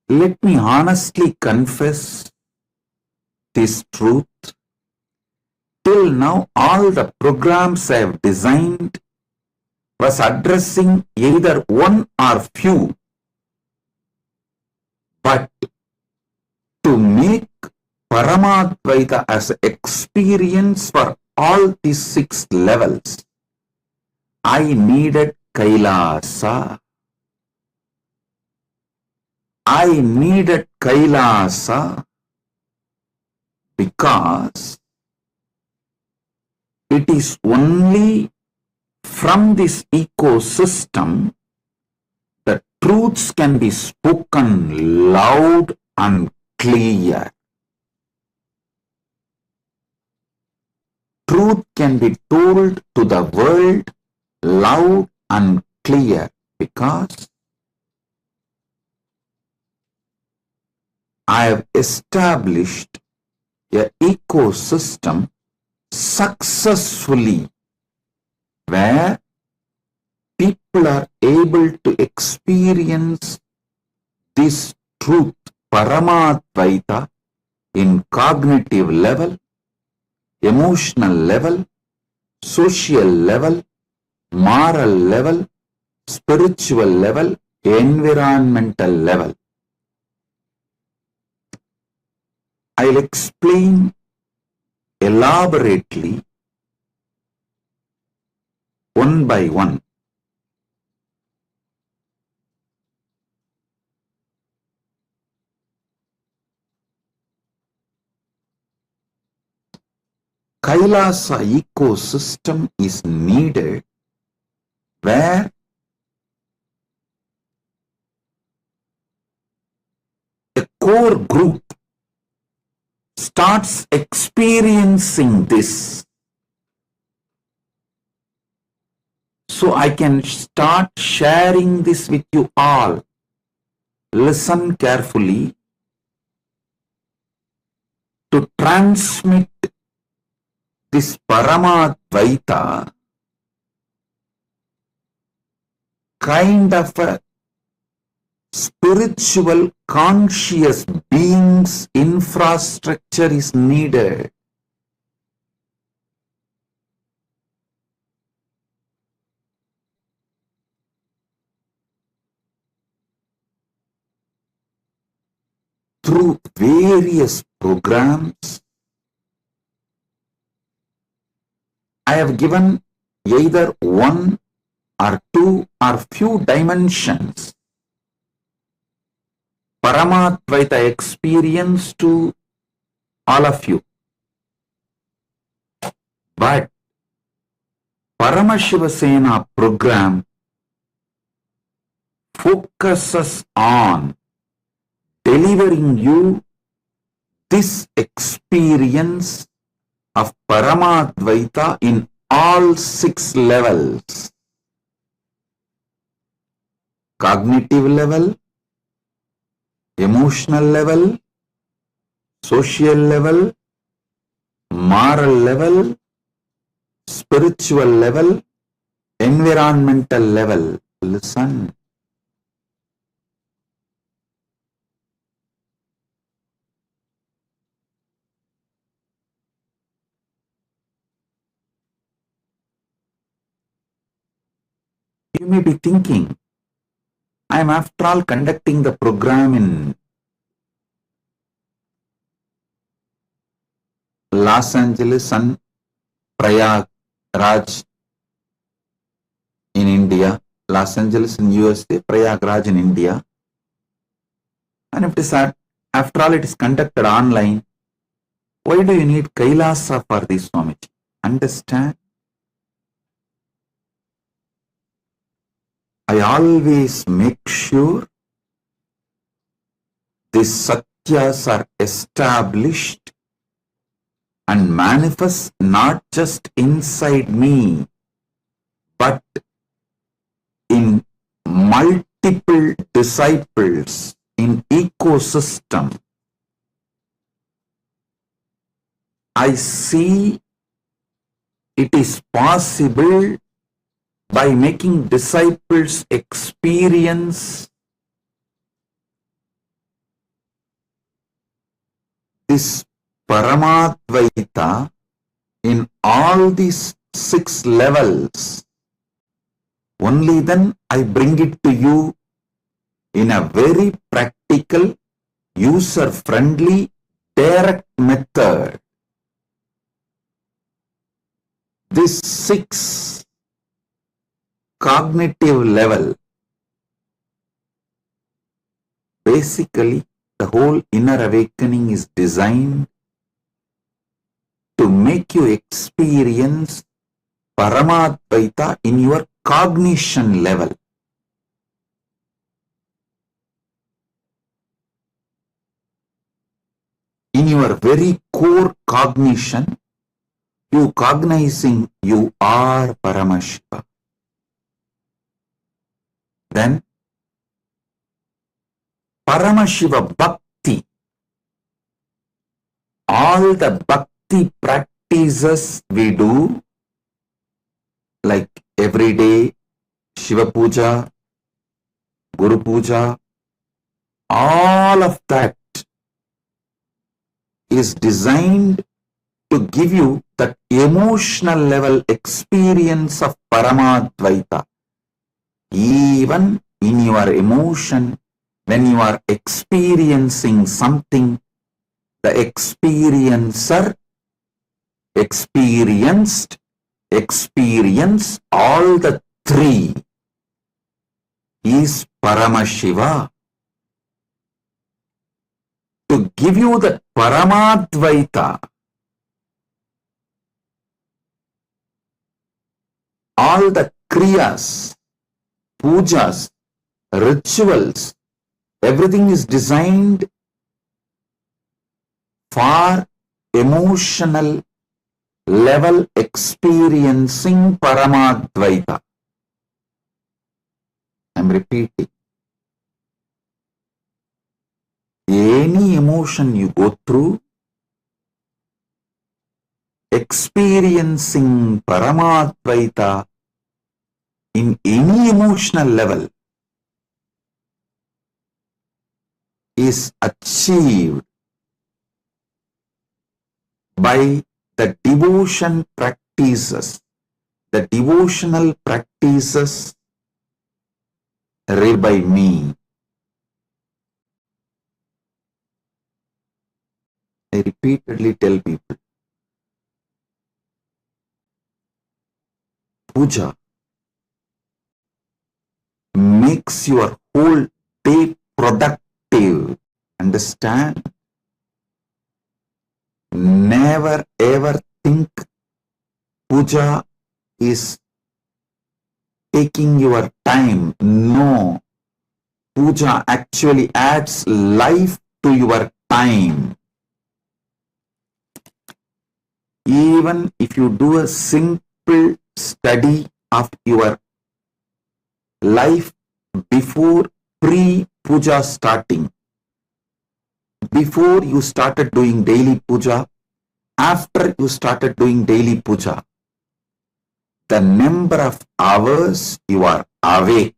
Let me honestly confess this truth. Till now, all the programs I have designed was addressing either one or few. But to make Paramadvaita as an experience for all these six levels, I needed Kailasa. I needed Kailasa because it is only from this ecosystem the truths can be spoken loud and clear. Truth can be told to the world loud and clear because I have established an ecosystem successfully where people are able to experience this truth, Paramadvaita, in cognitive level, emotional level, social level, moral level, spiritual level, environmental level. I'll explain elaborately one by one. Kailasa ecosystem is needed where a core group starts experiencing this. So I can start sharing this with you all. Listen carefully to transmit this Paramadvaita, kind of a spiritual conscious beings infrastructure is needed. Through various programs, I have given either one or two or few dimensions Paramadvaita experience to all of you. But Paramashiva Sena program focuses on delivering you this experience of Paramadvaita in all 6 levels: cognitive level, emotional level, social level, moral level, spiritual level, environmental level. Listen. You may be thinking, I am after all conducting the program in Los Angeles and Prayagraj in India, Los Angeles in USA, Prayagraj in India. And if it is after all it is conducted online, why do you need Kailasa for this, Swamiji? Understand? I always make sure these satyas are established and manifest not just inside me, but in multiple disciples in ecosystem. I see it is possible by making disciples experience this Paramadvaita in all these 6 levels. Only then I bring it to you in a very practical, user-friendly, direct method. This 6 cognitive level, basically the whole inner awakening is designed to make you experience Paramadvaita in your cognition level. In your very core cognition, you cognizing you are Paramashiva. Then Paramashiva Bhakti, all the Bhakti practices we do, like every day, Shiva Puja, Guru Puja, all of that is designed to give you that emotional level experience of Paramadvaita. Even in your emotion, when you are experiencing something, the experiencer experienced, experience all the three is Paramashiva. To give you the Paramadvaita, all the kriyas, pujas, rituals, everything is designed for emotional level experiencing Paramadvaita. I am repeating. Any emotion you go through, experiencing Paramadvaita in any emotional level is achieved by the devotion practices, the devotional practices read by me. I repeatedly tell people, puja makes your whole day productive. Understand? Never ever think puja is taking your time. No. Puja actually adds life to your time. Even if you do a simple study of your life before pre-puja starting, before you started doing daily puja, after you started doing daily puja, the number of hours you are awake,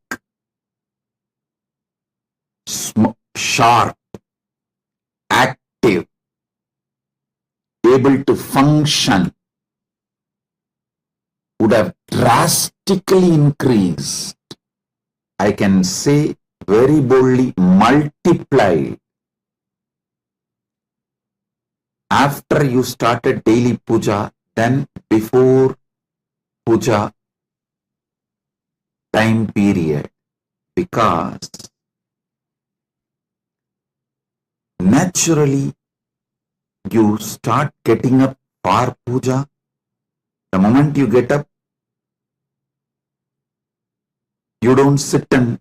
sharp, active, able to function would have drastically increased. I can say very boldly multiplied. After you started daily puja than before puja time period, because naturally you start getting up for puja. The moment you get up, you don't sit and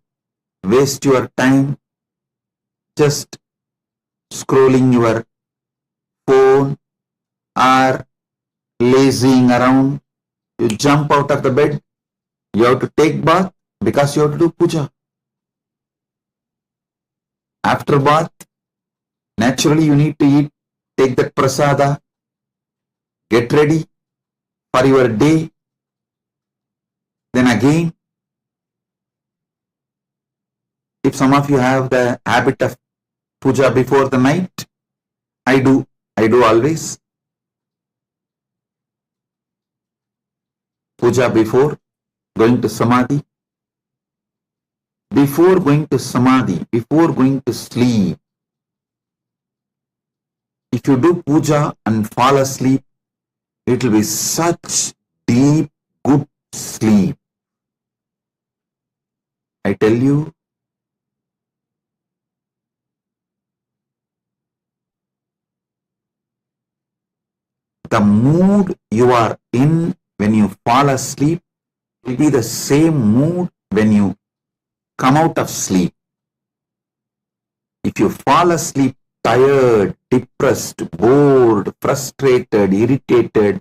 waste your time just scrolling your phone or lazying around. You jump out of the bed, you have to take bath because you have to do puja. After bath, naturally you need to eat, take that prasada, get ready for your day. Then again, if some of you have the habit of puja before the night, I do always. Puja before going to samadhi. Before going to samadhi, before going to sleep, if you do puja and fall asleep, it will be such deep, good sleep. I tell you, the mood you are in when you fall asleep will be the same mood when you come out of sleep. If you fall asleep tired, depressed, bored, frustrated, irritated,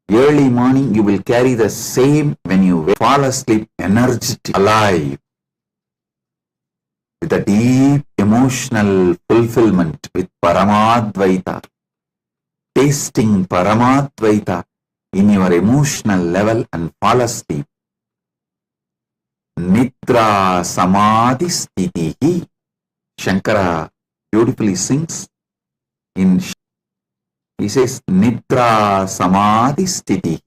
early morning you will carry the same when you fall asleep energetic, alive, with a deep emotional fulfillment with Paramadvaita, tasting Paramadvaita in your emotional level and fall asleep. Nidra Samadhi Sthitihi. Shankara beautifully sings in He says Nidra Samadhi Sthiti.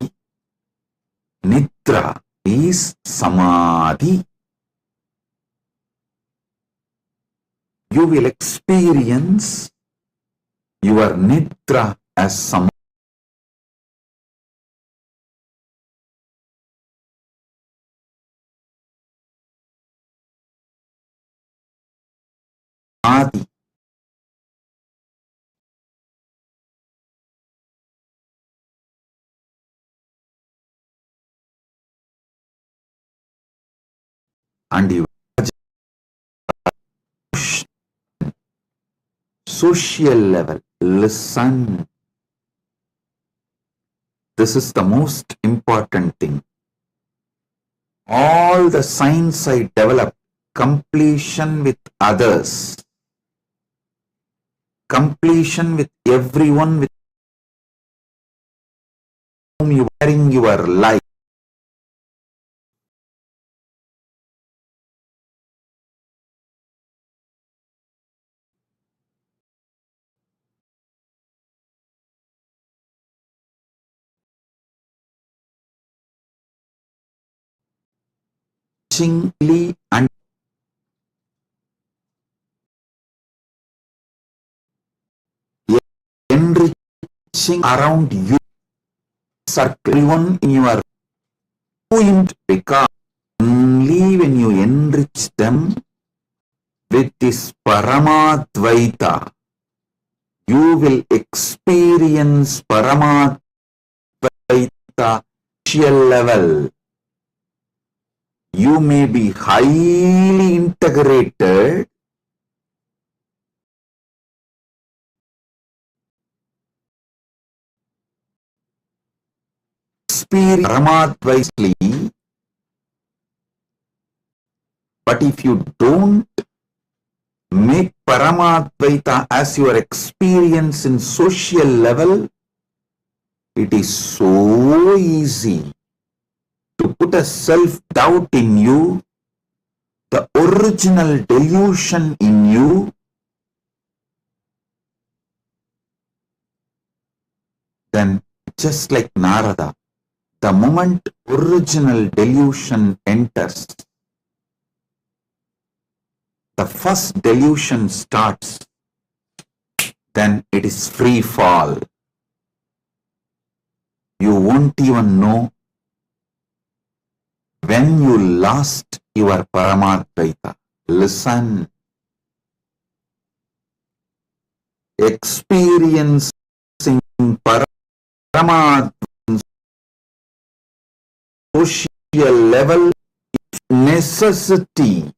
Nidra is Samadhi. You will experience your Nidra as Samadhi. And you social level, listen. This is the most important thing. All the signs I developed, completion with others, completion with everyone with whom you are in your life. And enriching around you, circle everyone in your life, because only when you enrich them with this Paramadvaita, you will experience Paramadvaita social level. You may be highly integrated, experience Paramadvaitly, but if you don't make Paramadvaita as your experience in social level, it is so easy to put a self-doubt in you, the original delusion in you, then just like Narada, the moment original delusion enters, the first delusion starts, then it is free fall. You won't even know when you lost your Paramadvaita. Listen. Experiencing Paramadvaita social level is necessity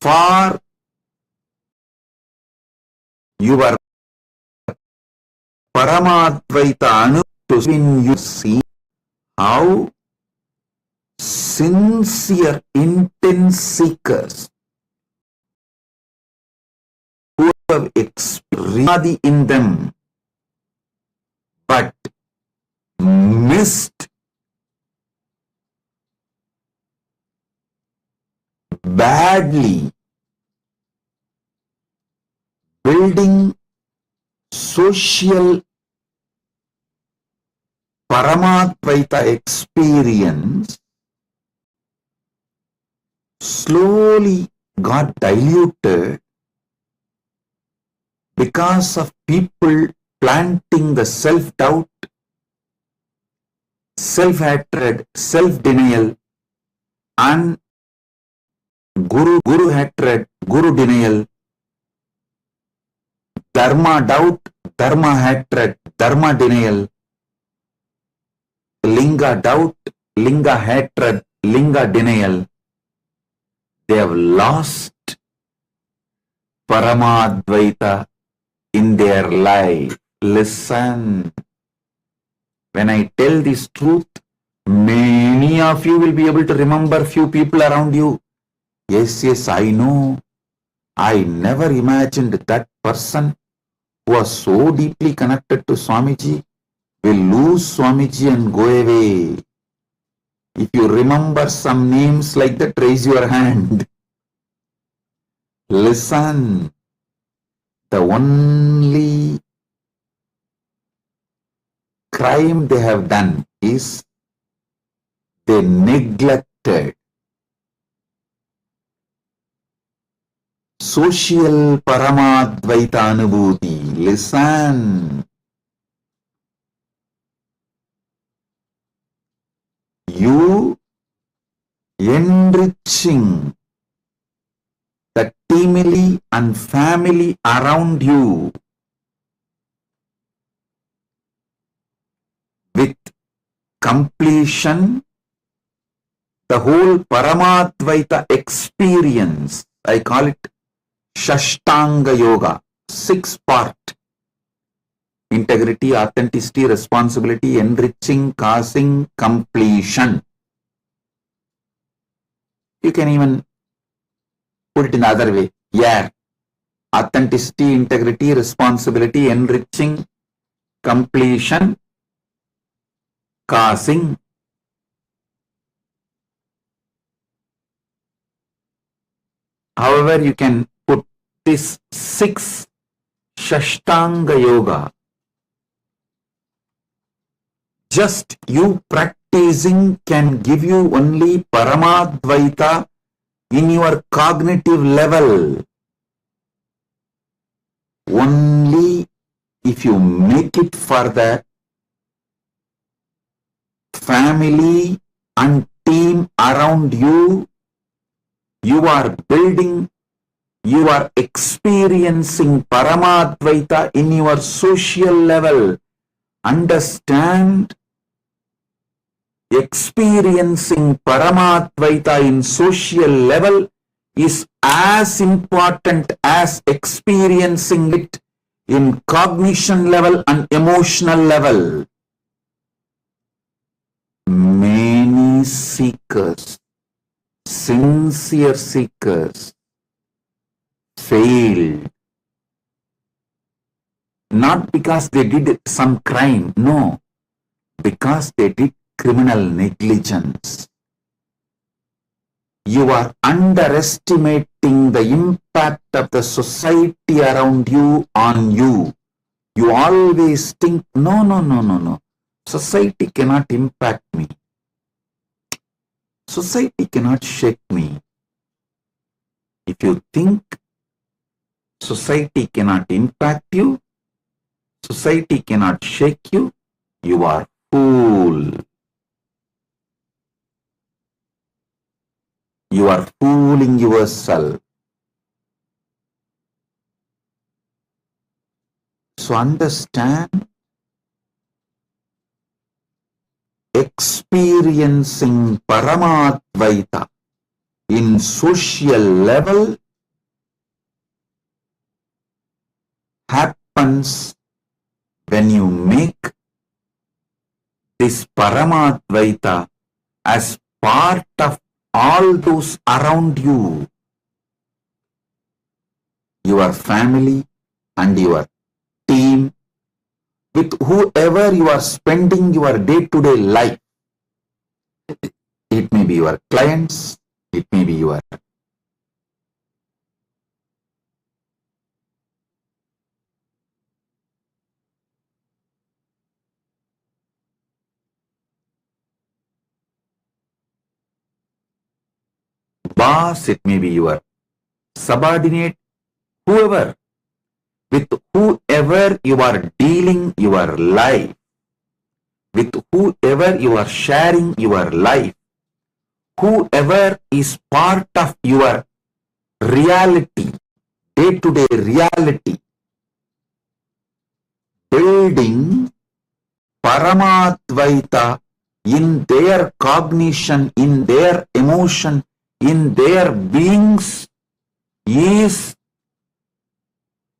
for your Paramadvaita Anu to when you see how sincere, intense seekers who have experienced in them but missed badly building social Paramadvaita experience, slowly got diluted because of people planting the self-doubt, self-hatred, self-denial, and guru hatred, guru denial, dharma doubt, dharma hatred, dharma denial, linga doubt, linga hatred, linga denial. They have lost Paramadvaita in their life. Listen. When I tell this truth, many of you will be able to remember few people around you. Yes, I know. I never imagined that person who was so deeply connected to Swamiji will lose Swamiji and go away. If you remember some names like that, raise your hand. Listen. The only crime they have done is they neglected social Paramadvaita Anubhuti. Listen. You enriching the teamily and family around you with completion, the whole Paramadvaita experience, I call it Shashtanga Yoga, 6-part. Integrity, authenticity, responsibility, enriching, causing, completion. You can even put it in the other way. Yeah. Authenticity, integrity, responsibility, enriching, completion, causing. However, you can put this 6 Shashtanga Yoga. Just you practicing can give you only Paramadvaita in your cognitive level. Only if you make it further, family and team around you, you are building, you are experiencing Paramadvaita in your social level. Understand, experiencing Paramadvaita in social level is as important as experiencing it in cognition level and emotional level. Many seekers, sincere seekers, failed. Not because they did some crime, no, because they did criminal negligence. You are underestimating the impact of the society around you on you. You always think, no. Society cannot impact me. Society cannot shake me. If you think society cannot impact you, society cannot shake you, you are fool. You are fooling yourself. So understand, experiencing Paramadvaita in social level happens when you make this Paramadvaita as part of all those around you, your family and your team, with whoever you are spending your day-to-day life. It may be your clients, it may be your boss, it may be your subordinate, whoever, with whoever you are dealing your life, with whoever you are sharing your life, whoever is part of your reality, day-to-day reality, building Paramadvaita in their cognition, in their emotion, in their beings is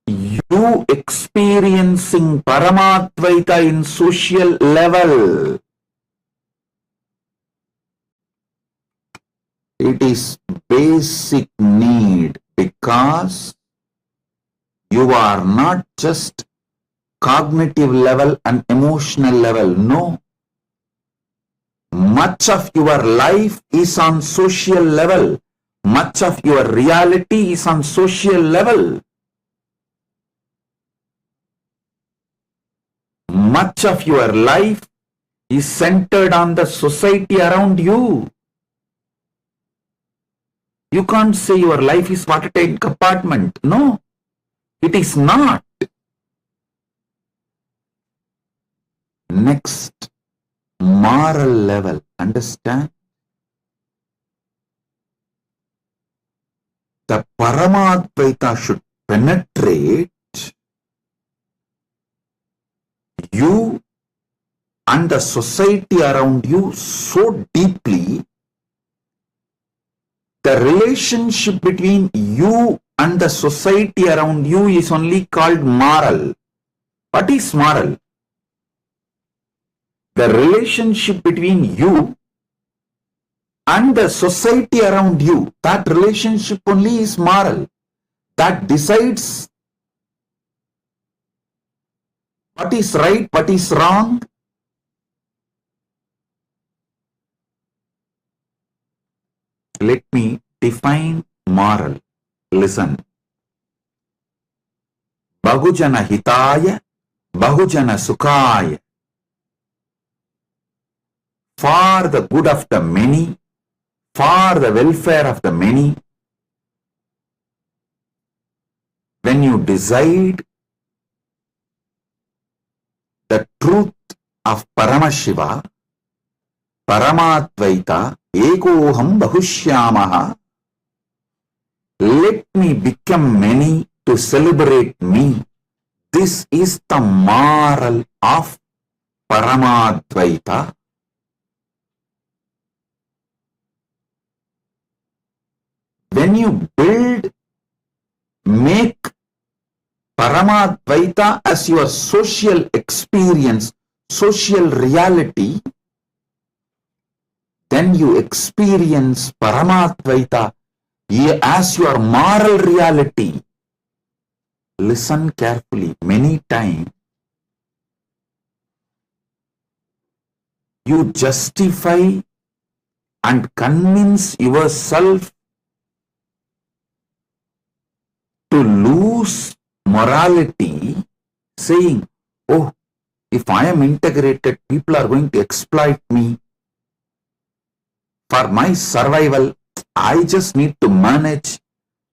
you experiencing Paramadvaita in social level. It is basic need because you are not just cognitive level and emotional level. No. Much of your life is on social level. Much of your reality is on social level. much of your life is centered on the society around you. You can't say your life is watertight compartment. No, it is not. Next, moral level. Understand? The Paramadvaita should penetrate you and the society around you so deeply. The relationship between you and the society around you is only called moral. What is moral? The relationship between you and the society around you, that relationship only is moral. That decides what is right, what is wrong. Let me define moral. Listen. Bahujana hitaya, bahujana sukhaya. For the good of the many, for the welfare of the many. When you decide the truth of Paramashiva, Paramadvaita, Ekoham Bahushyamaha, let me become many to celebrate me. This is the moral of Paramadvaita. When you build, make Paramadvaita as your social experience, social reality, then you experience Paramadvaita as your moral reality. Listen carefully. Many times you justify and convince yourself to lose morality, saying, oh, if I am integrated, people are going to exploit me. For my survival, I just need to manage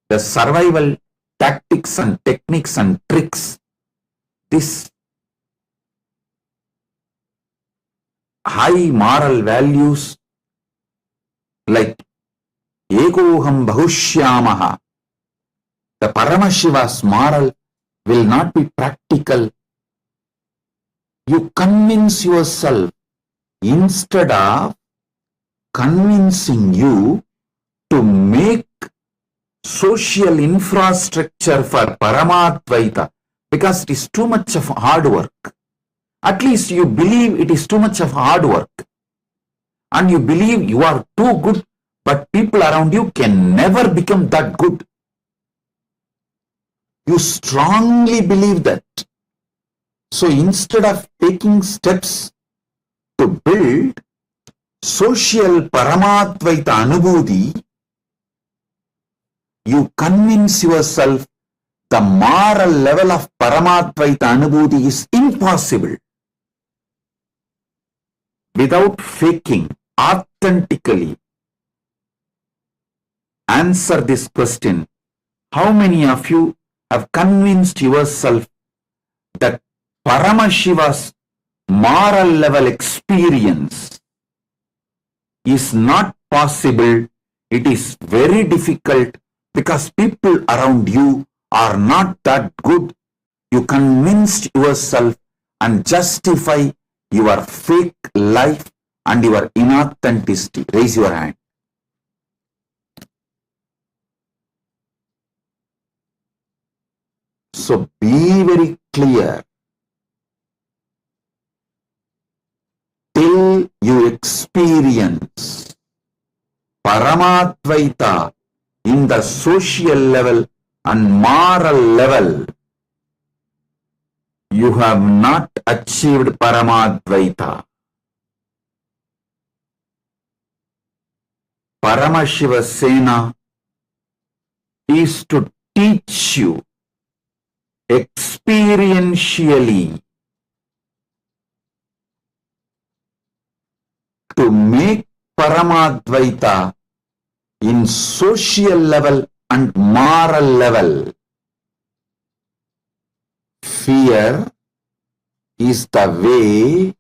the survival tactics and techniques and tricks. This high moral values like Ekoham Bahushyamaha, the Paramashiva's moral will not be practical. You convince yourself instead of convincing you to make social infrastructure for Paramadvaita, because it is too much of hard work. At least you believe it is too much of hard work. And you believe you are too good, but people around you can never become that good. You strongly believe that. So instead of taking steps to build social Paramadvaita Anubhuti, you convince yourself the moral level of Paramadvaita Anubhuti is impossible. Without faking, authentically answer this question. How many of you have convinced yourself that Paramashiva's moral level experience is not possible? It is very difficult because people around you are not that good. You convinced yourself and justify your fake life and your inauthenticity. Raise your hand. So be very clear. Till you experience Paramadvaita in the social level and moral level, you have not achieved Paramadvaita. Paramashiva Sena is to teach you experientially to make Paramadvaita in social level and moral level. Fear is the way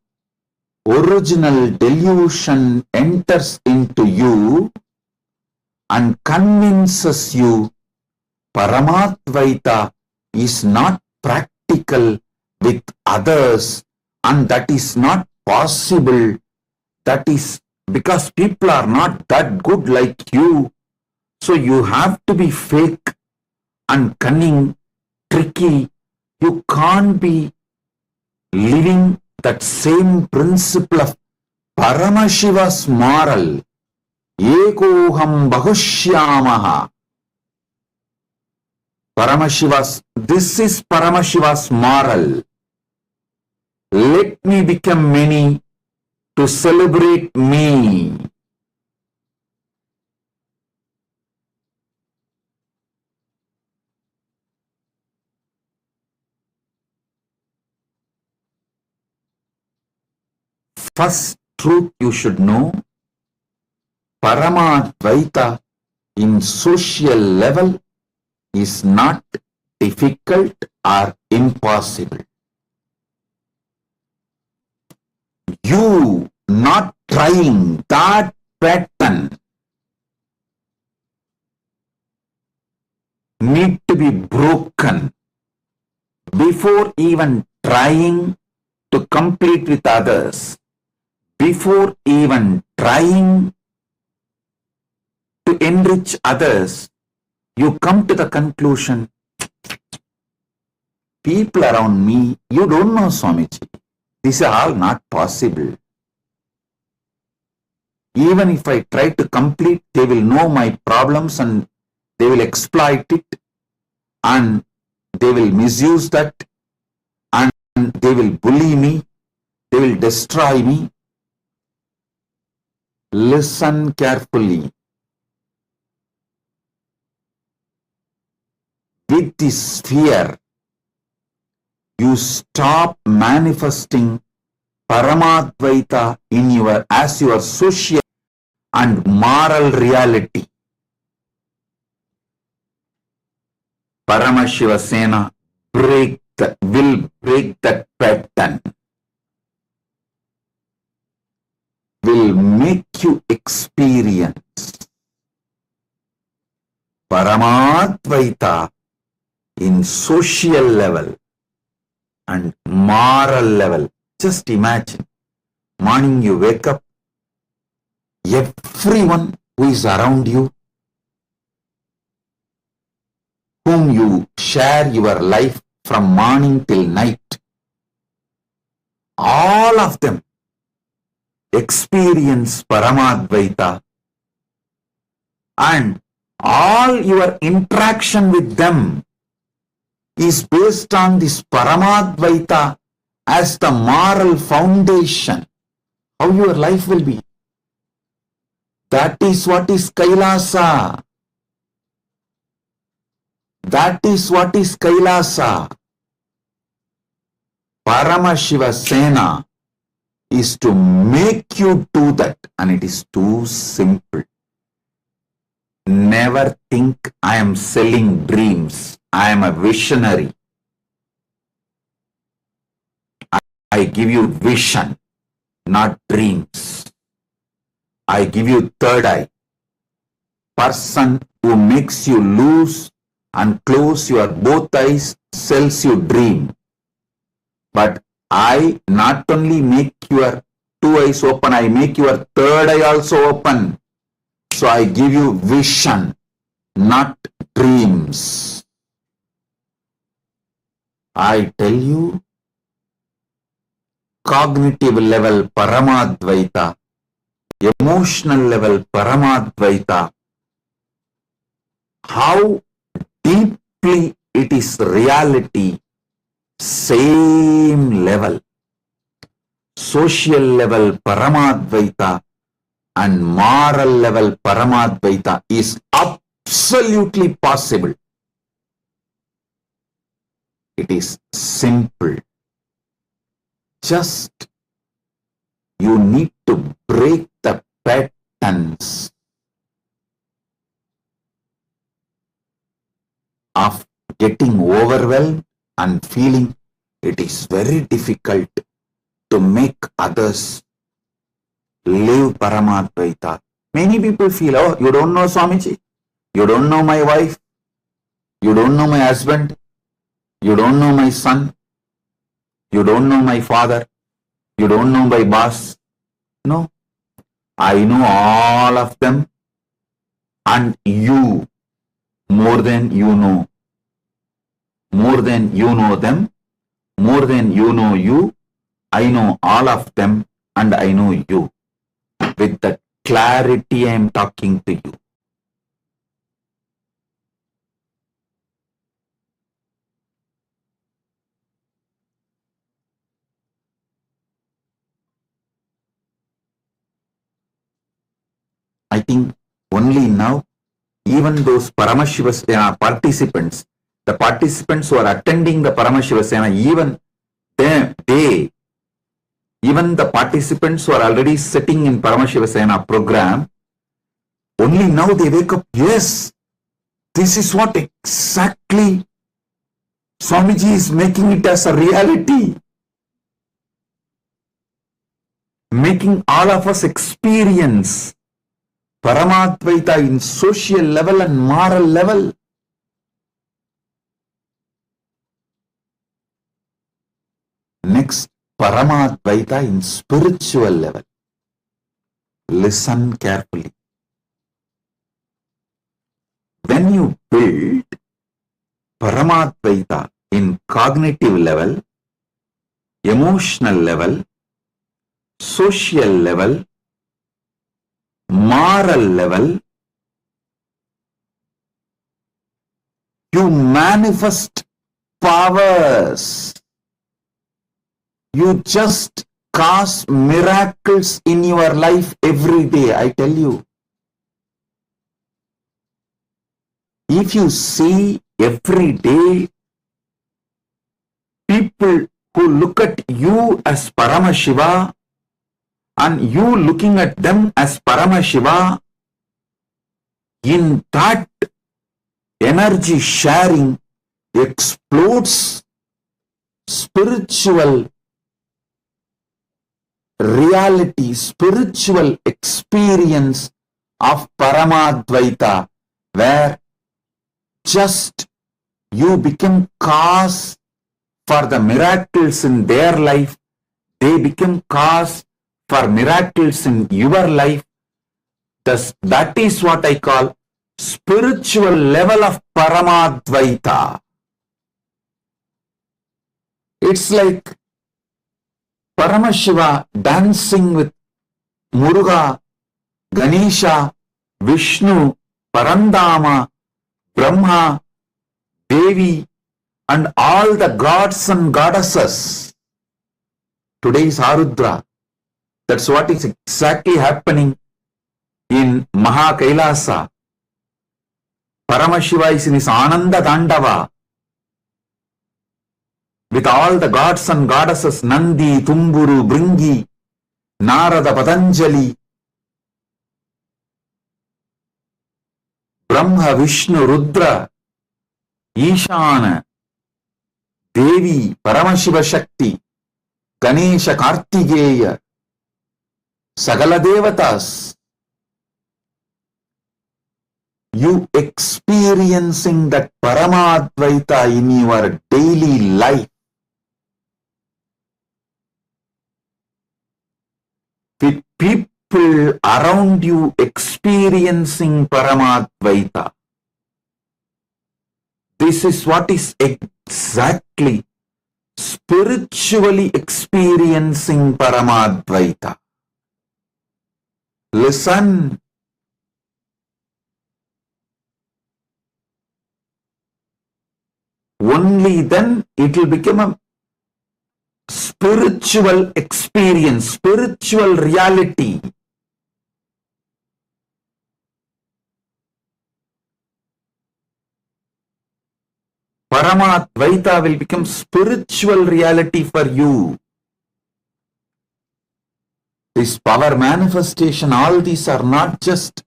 original delusion enters into you and convinces you Paramadvaita is not practical with others and that is not possible. That is because people are not that good like you. So you have to be fake and cunning, tricky. You can't be living that same principle of Paramashiva's moral. Ekoham bahushyamaha. This is Paramashiva's moral. Let me become many to celebrate me. First truth you should know, Paramadvaita in social level is not difficult or impossible. You not trying that pattern need to be broken before even trying to complete with others, before even trying to enrich others. You come to the conclusion, people around me, you don't know Swamiji. This is all not possible. Even if I try to complete, they will know my problems and they will exploit it and they will misuse that and they will bully me, they will destroy me. Listen carefully. With this fear, you stop manifesting Paramadvaita in as your social and moral reality. Paramashiva Sena will break that pattern, will make you experience Paramadvaita in social level and moral level. Just imagine, morning you wake up, everyone who is around you, whom you share your life from morning till night, all of them experience Paramadvaita and all your interaction with them is based on this Paramadvaita as the moral foundation. How your life will be. That is what is Kailasa. That is what is Kailasa. Paramashiva Sena is to make you do that, and it is too simple. Never think I am selling dreams. I am a visionary. I give you vision, not dreams. I give you third eye. Person who makes you lose and close your both eyes sells you dream. But I not only make your two eyes open, I make your third eye also open. So I give you vision, not dreams. I tell you, cognitive level Paramadvaita, emotional level Paramadvaita, how deeply it is reality, same level. Social level Paramadvaita and moral level Paramadvaita is absolutely possible. It is simple. Just You need to break the patterns of getting overwhelmed and feeling it is very difficult to make others live Paramadvaita. Many people feel, oh, you don't know Swamiji, you don't know my wife, you don't know my husband, you don't know my son, you don't know my father, you don't know my boss. No, I know all of them, and you more than you know. More than you know them, more than you know you, I know all of them and I know you. With that clarity I am talking to you. I think only now, even those Paramashiva participants, the participants who are attending the Paramashiva Sena, even the participants who are already sitting in Paramashiva Sena program, only now they wake up, yes, this is what exactly Swamiji is making it as a reality. Making all of us experience Paramadvaita in social level and moral level. Next, Paramadvaita in spiritual level. Listen carefully. When you build Paramadvaita in cognitive level, emotional level, social level, moral level, you manifest powers. You just cause miracles in your life every day, I tell you. If you see every day people who look at you as Paramashiva and you looking at them as Paramashiva, in that energy sharing explodes spiritual reality, spiritual experience of Paramadvaita, where just you become cause for the miracles in their life, they become cause for miracles in your life. Thus, that is what I call spiritual level of Paramadvaita. It's like Paramashiva dancing with Muruga, Ganesha, Vishnu, Parandama, Brahma, Devi, and all the gods and goddesses. Today is Arudra. That's what is exactly happening in Maha Kailasa. Paramashiva is in his Ananda Dandava with all the gods and goddesses, Nandi, Tumburu, Bringi, Narada, Patanjali, Brahma, Vishnu, Rudra, Ishana, Devi, Paramashiva Shakti, Ganesha, Kartikeya, Sagala Devatas. You experiencing that Paramadvaita in your daily life with people around you experiencing Paramadvaita. This is what is exactly spiritually experiencing Paramadvaita. Listen. Only then it will become a spiritual experience, spiritual reality. Paramadvaita will become spiritual reality for you. this power manifestation, all these are not just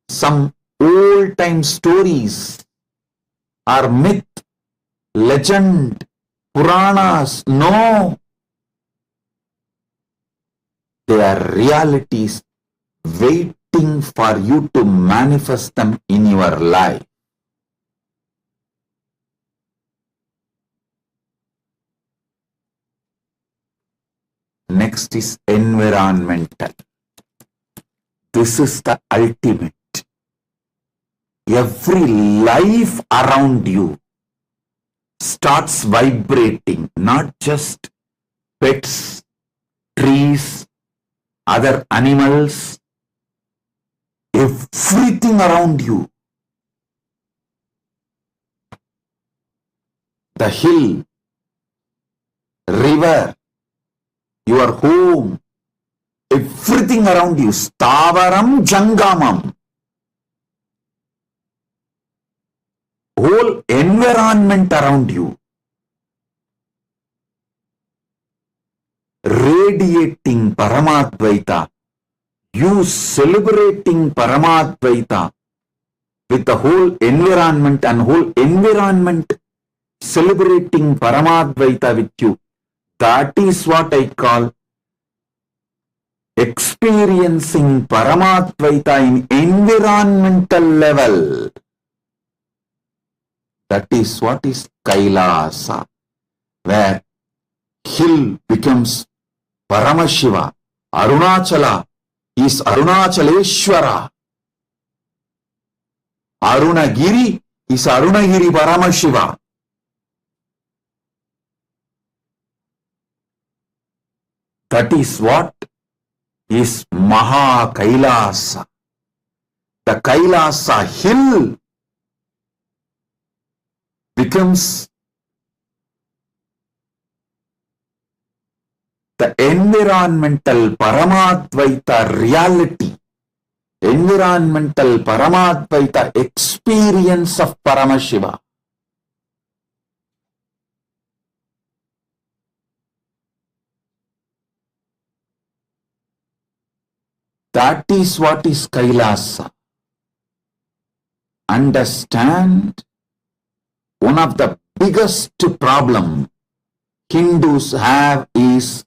some old-time stories or myth, legend, Puranas. No, they are realities waiting for you to manifest them in your life. Next is environmental. This is the ultimate. Every life around you starts vibrating, not just pets, trees, other animals, everything around you. The hill, river, your home, everything around you, stavaram jangamam. Whole environment around you, radiating Paramadvaita, you celebrating Paramadvaita with the whole environment and whole environment celebrating Paramadvaita with you. That is what I call experiencing Paramadvaita in environmental level. That is what is Kailasa, where hill becomes Paramashiva, Arunachala is Arunachaleshwara, Arunagiri is Arunagiri Paramashiva. That is what is Maha Kailasa. The Kailasa hill becomes the environmental Paramadvaita reality, environmental Paramadvaita experience of Paramashiva. That is what is Kailasa. Understand, one of the biggest problem Hindus have is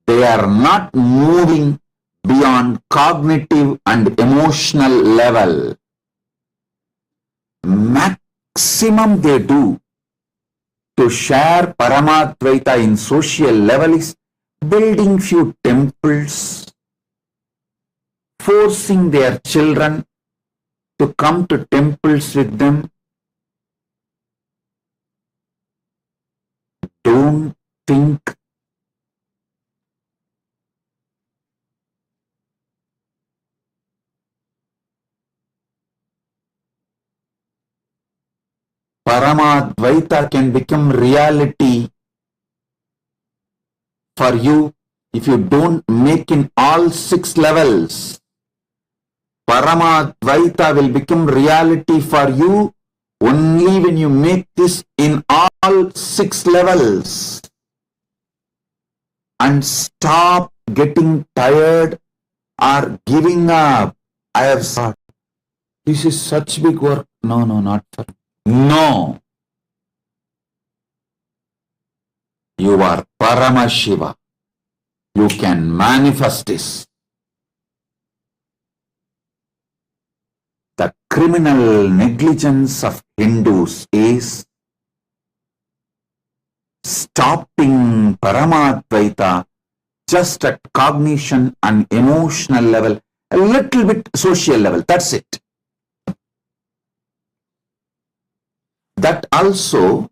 they are not moving beyond cognitive and emotional level. Maximum they do to share Paramadvaita in social level is building few temples, forcing their children to come to temples with them. Don't think Paramadvaita can become reality for you if you don't make in all 6 levels. Paramadvaita will become reality for you only when you make this in all 6 levels. And stop getting tired or giving up. I have thought, this is such big work. No, not for me. No. You are Paramashiva. You can manifest this. The criminal negligence of Hindus is stopping Paramadvaita just at cognition and emotional level, a little bit social level. That's it. That also,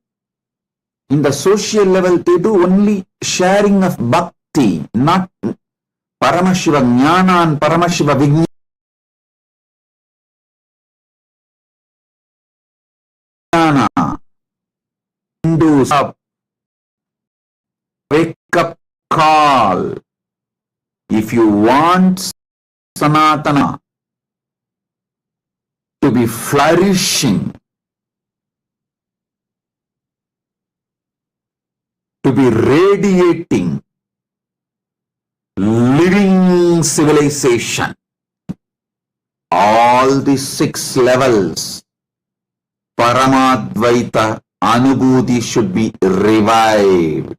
in the social level, they do only sharing of bhakti, not Paramashiva Jnana and Paramashiva Vijnana. Hindus wake up call. If you want Sanatana to be flourishing, to be radiating, living rising civilization. All the 6 levels, Paramadvaita Anubhuti should be revived.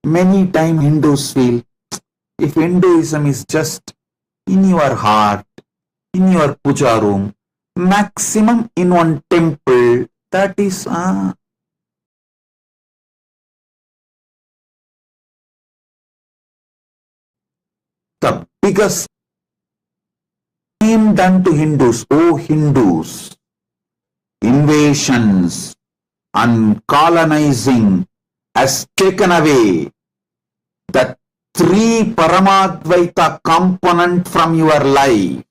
Many times Hindus feel, if Hinduism is just in your heart, in your puja room, maximum in one temple, that is the biggest harm done to Hindus. Oh Hindus, invasions and colonizing has taken away the 3 Paramadvaita component from your life.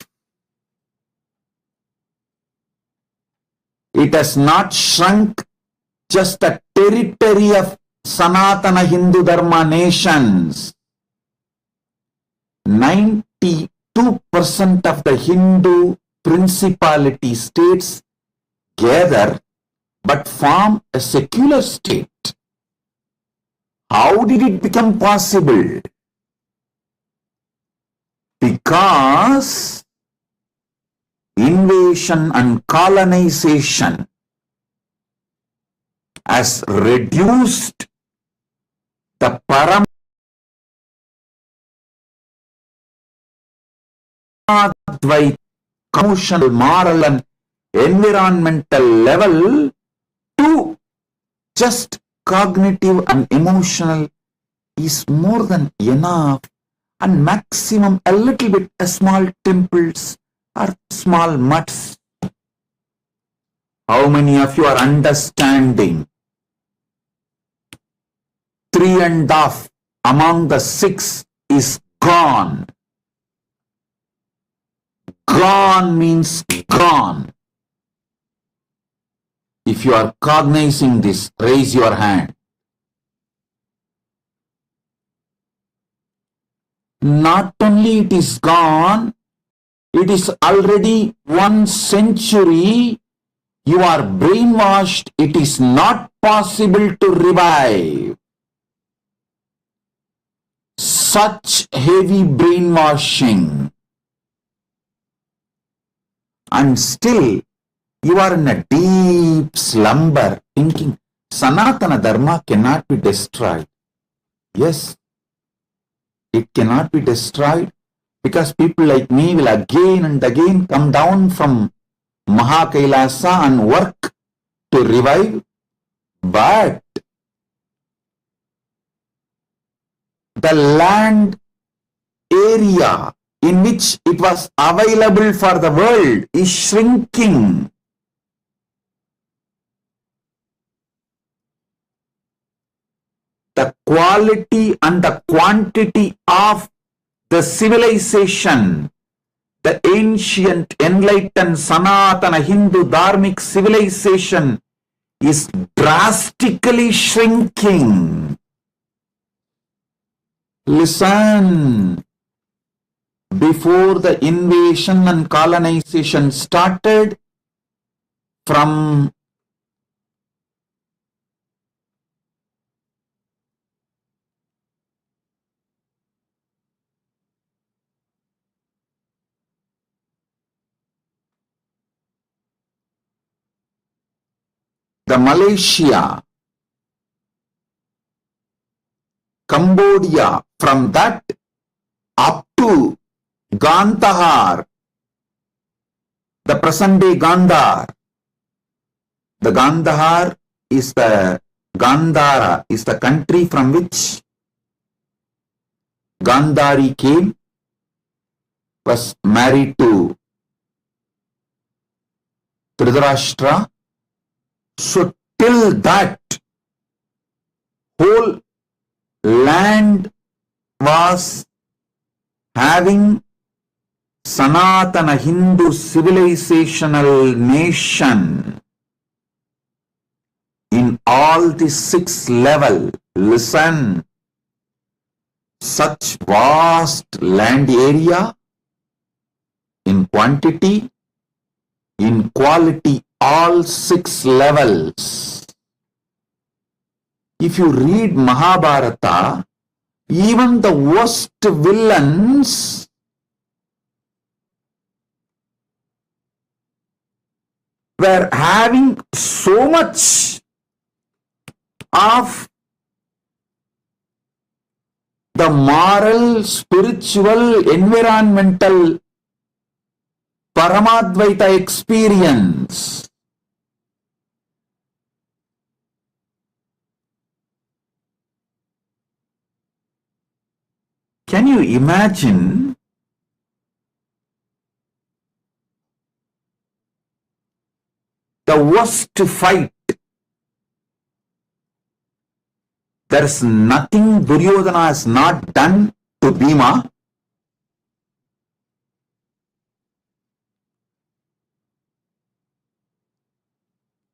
It has not shrunk just the territory of Sanatana Hindu Dharma nations. 92% of the Hindu principality states gather but form a secular state. How did it become possible? Because invasion and colonization has reduced the Paramadvaita emotional, moral and environmental level to just cognitive and emotional is more than enough, and maximum a little bit small temples or small mutts. How many of you are understanding? 3.5 among the 6 is gone. Gone means gone. If you are cognizing this, raise your hand. Not only it is gone, it is already 1 century. You are brainwashed. It is not possible to revive. Such heavy brainwashing. And still, you are in a deep slumber thinking Sanatana Dharma cannot be destroyed. Yes, it cannot be destroyed because people like me will again and again come down from Mahakailasa and work to revive. But the land area in which it was available for the world is shrinking. The quality and the quantity of the civilization, the ancient, enlightened, Sanatana Hindu Dharmic civilization is drastically shrinking. Listen, before the invasion and colonization started, from the Malaysia, Cambodia, from that up to Gandhar, the present day Gandhar. The Gandhar is the Gandhara is the country from which Gandhari came, was married to Dhritarashtra. So till that whole land was having Sanatana Hindu civilizational nation in all the 6 level. Listen, such vast land area in quantity, in quality, all 6 levels. If you read Mahabharata, even the worst villains were having so much of the moral, spiritual, environmental Paramadvaita experience. Can you imagine the worst fight? There is nothing Duryodhana has not done to Bhima.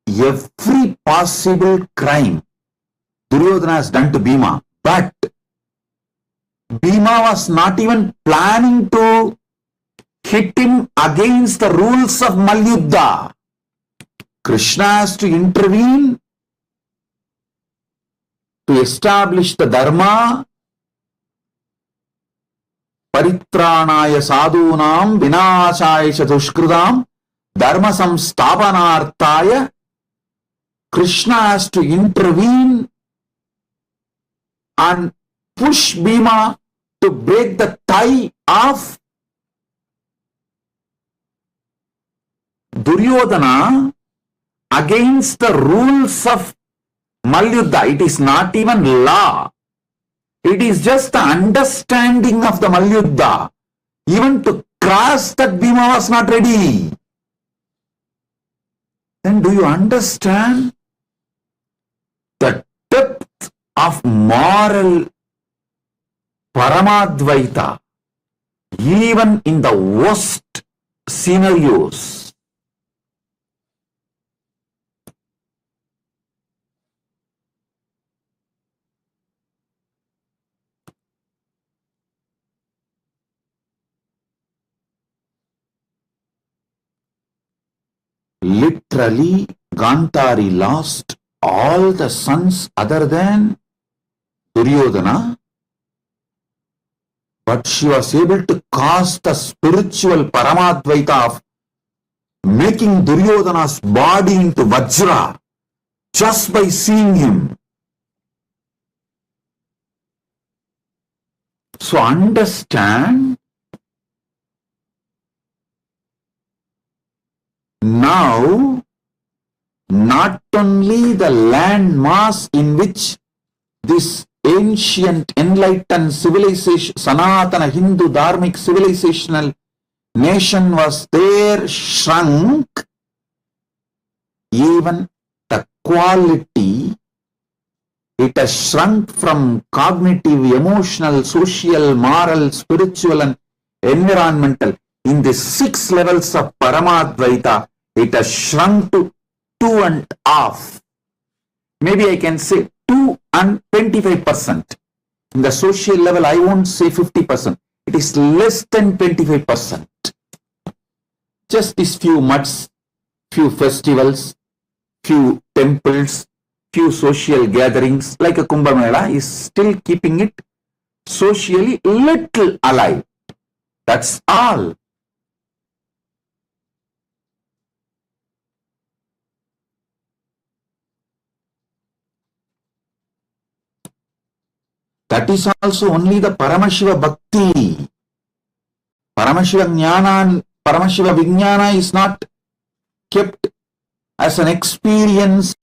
Every possible crime Duryodhana has done to Bhima, but Bhima was not even planning to hit him against the rules of Malyuddha. Krishna has to intervene to establish the dharma. Paritranaya sadhunam vinashaya chadushkridam dharma samsthapanarthaya. Krishna has to intervene and push Bhima to break the tie of Duryodhana against the rules of Malyuddha. It is not even law. It is just the understanding of the Malyuddha. Even to cross that, Bhima was not ready. Then do you understand the depth of moral Paramadvaita even in the worst scenarios? Literally, Gantari lost all the sons other than Duryodhana, but she was able to cause the spiritual Paramadvaita of making Duryodhana's body into Vajra just by seeing him. So understand, now not only the land mass in which this ancient enlightened civilization, Sanatana Hindu Dharmic civilizational nation was there, shrunk, even the quality, it has shrunk from cognitive, emotional, social, moral, spiritual and environmental. In the 6 levels of Paramadvaita, it has shrunk to 2.5. Maybe I can say 2 and 25%. In the social level, I won't say 50%. It is less than 25%. Just these few mutts, few festivals, few temples, few social gatherings like a Kumbh Mela is still keeping it socially little alive. That's all. That is also only the Paramashiva Bhakti. Paramashiva Jnana and Paramashiva Vijnana is not kept as an experience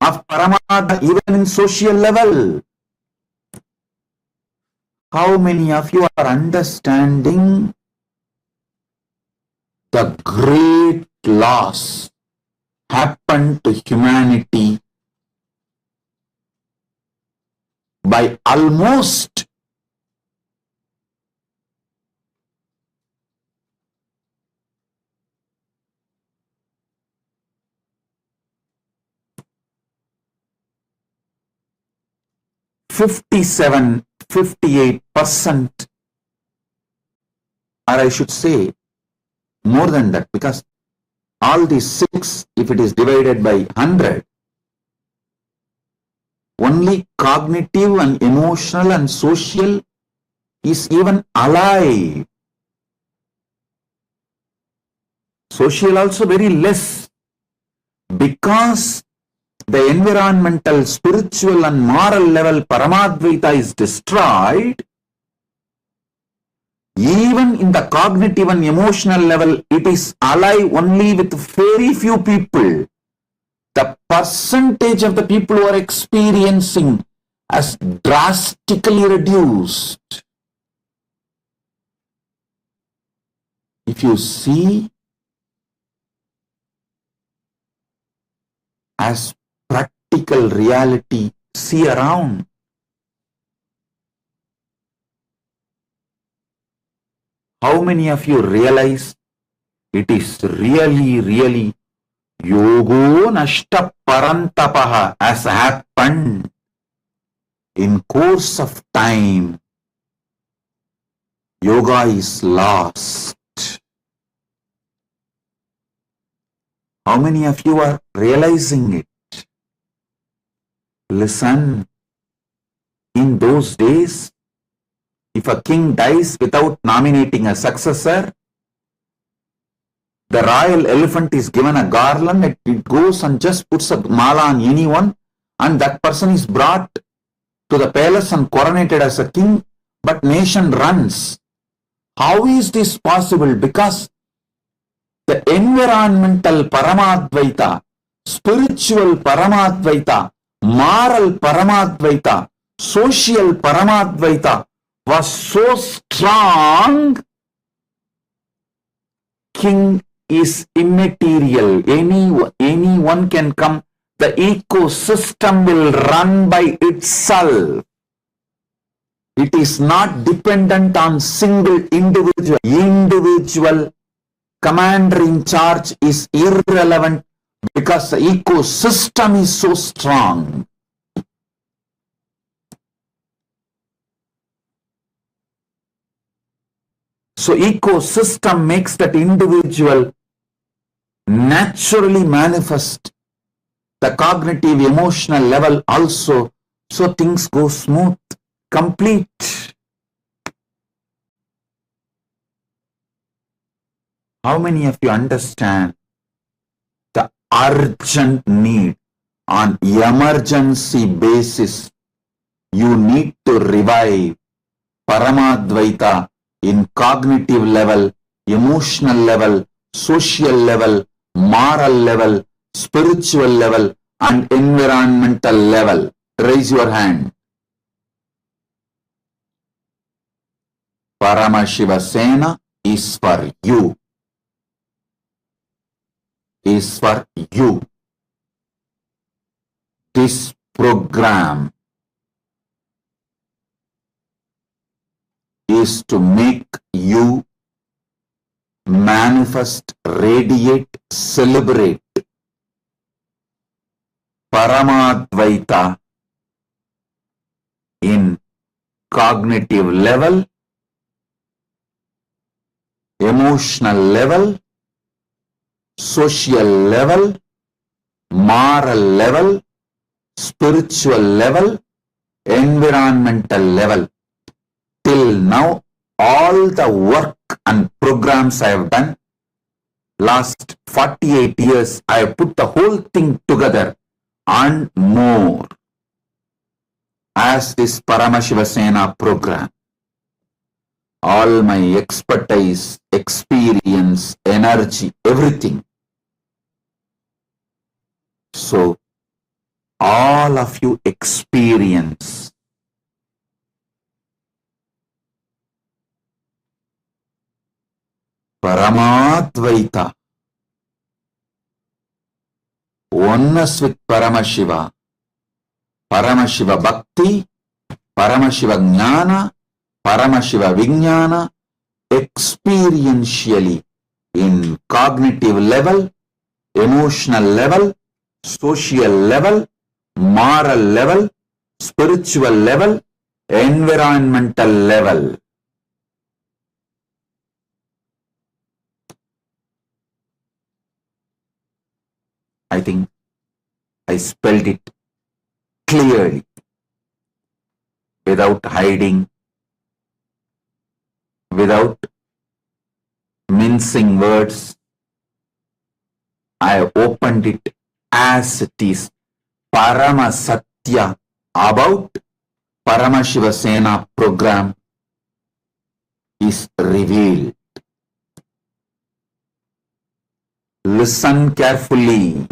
of Paramadha even in social level. How many of you are understanding the great loss happened to humanity by almost %58%, or I should say more than that, because all these 6, if it is divided by 100, only cognitive and emotional and social is even alive. Social also very less, because the environmental, spiritual and moral level Paramadvaita is destroyed. Even in the cognitive and emotional level, it is alive only with very few people. The percentage of the people who are experiencing has drastically reduced. If you see as practical reality, see around. How many of you realize it is really yogo nashta parantapaha has happened in course of time? Yoga is lost. How many of you are realizing it? Listen, in those days, if a king dies without nominating a successor, the royal elephant is given a garland, it goes and just puts a mala on anyone, and that person is brought to the palace and coronated as a king, but nation runs. How is this possible? Because the environmental Paramadvaita, spiritual Paramadvaita, moral Paramadvaita, social Paramadvaita was so strong. King is immaterial. Anyone can come. The ecosystem will run by itself. It is not dependent on single individual. Individual commander in charge is irrelevant because the ecosystem is so strong. So ecosystem makes that individual naturally manifest the cognitive emotional level also, so things go smooth, complete. How many of you understand the urgent need on emergency basis? You need to revive Paramadvaita in cognitive level, emotional level, social level, moral level, spiritual level, and environmental level. Raise your hand. Paramashiva Sena is for you. Is for you. This program is to make you manifest, radiate, celebrate Paramadvaita in cognitive level, emotional level, social level, moral level, spiritual level, environmental level. Till now, all the work and programs I have done, last 48 years, I have put the whole thing together and more as this Paramashiva Sena program. All my expertise, experience, energy, everything. So, all of you experience Paramadvaita, oneness with Paramashiva, Paramashiva Bhakti, Paramashiva Jnana, Paramashiva Vijnana, experientially in cognitive level, emotional level, social level, moral level, spiritual level, environmental level. I think I spelled it clearly. without hiding, without mincing words. I opened it as it is. Parama Satya about Paramashiva Sena program is revealed. Listen carefully.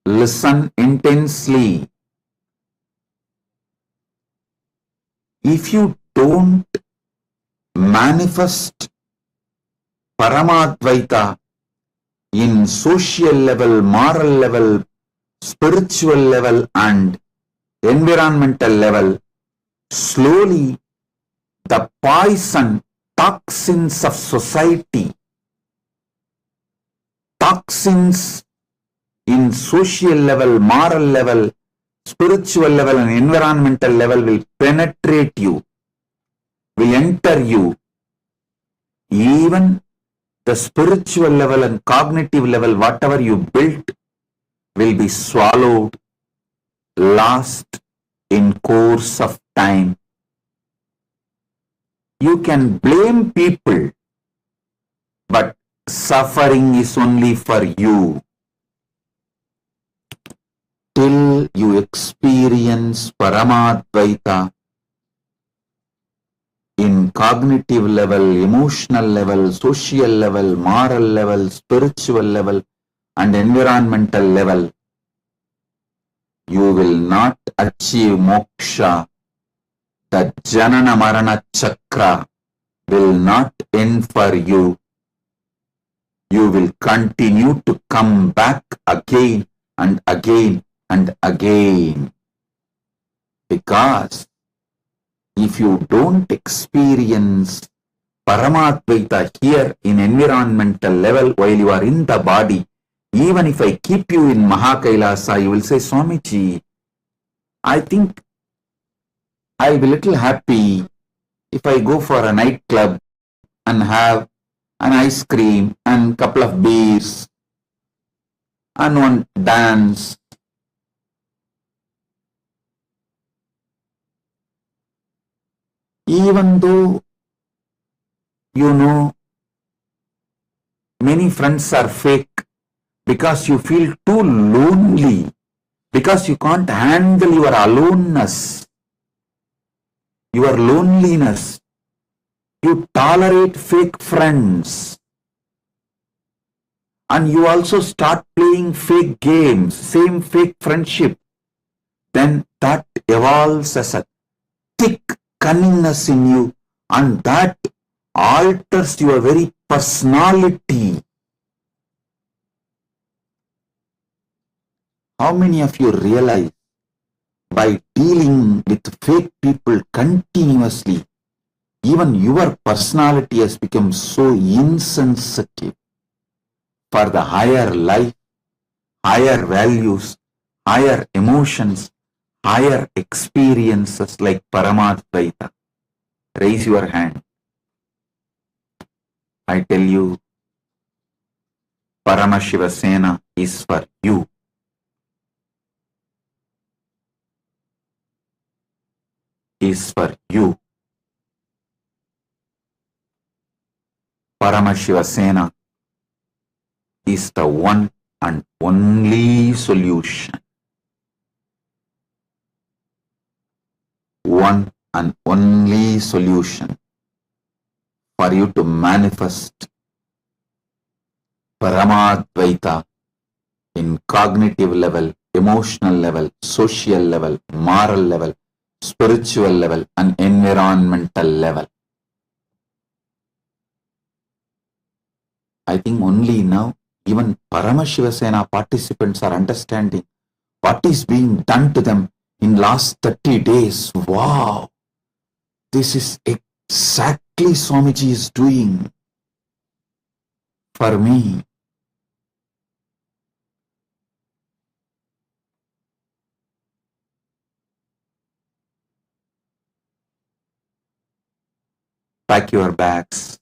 Listen intensely. If you don't manifest Paramadvaita in social level, moral level, spiritual level and environmental level, slowly the poison, toxins of society, toxins in social level, moral level, spiritual level and environmental level will penetrate you, will enter you. Even the spiritual level and cognitive level, whatever you built, will be swallowed, lost in course of time. You can blame people, but suffering is only for you. Till you experience Paramadvaita in cognitive level, emotional level, social level, moral level, spiritual level, and environmental level, you will not achieve moksha. The Janana Marana Chakra will not end for you. You will continue to come back again and again and again. Because if you don't experience Paramadvaita here in environmental level while you are in the body, even if I keep you in Mahakailasa, you will say, Swamiji, I think I'll be little happy if I go for a nightclub and have an ice cream and couple of beers and one dance. Even though you know many friends are fake, because you feel too lonely, because you can't handle your aloneness, your loneliness, you tolerate fake friends, and you also start playing fake games, same fake friendship, then that evolves as a thick cunningness in you, and that alters your very personality. How many of you realize by dealing with fake people continuously, even your personality has become so insensitive for the higher life, higher values, higher emotions, higher experiences like Paramadvaita? Raise your hand. I tell you, Paramashiva Sena is for you. Is for you. Paramashiva Sena is the one and only solution. One and only solution for you to manifest Paramadvaita in cognitive level, emotional level, social level, moral level, spiritual level, and environmental level. I think only now even Paramashiva Sena participants are understanding what is being done to them in last 30 days. Wow! This is exactly Swamiji is doing for me. pack your bags,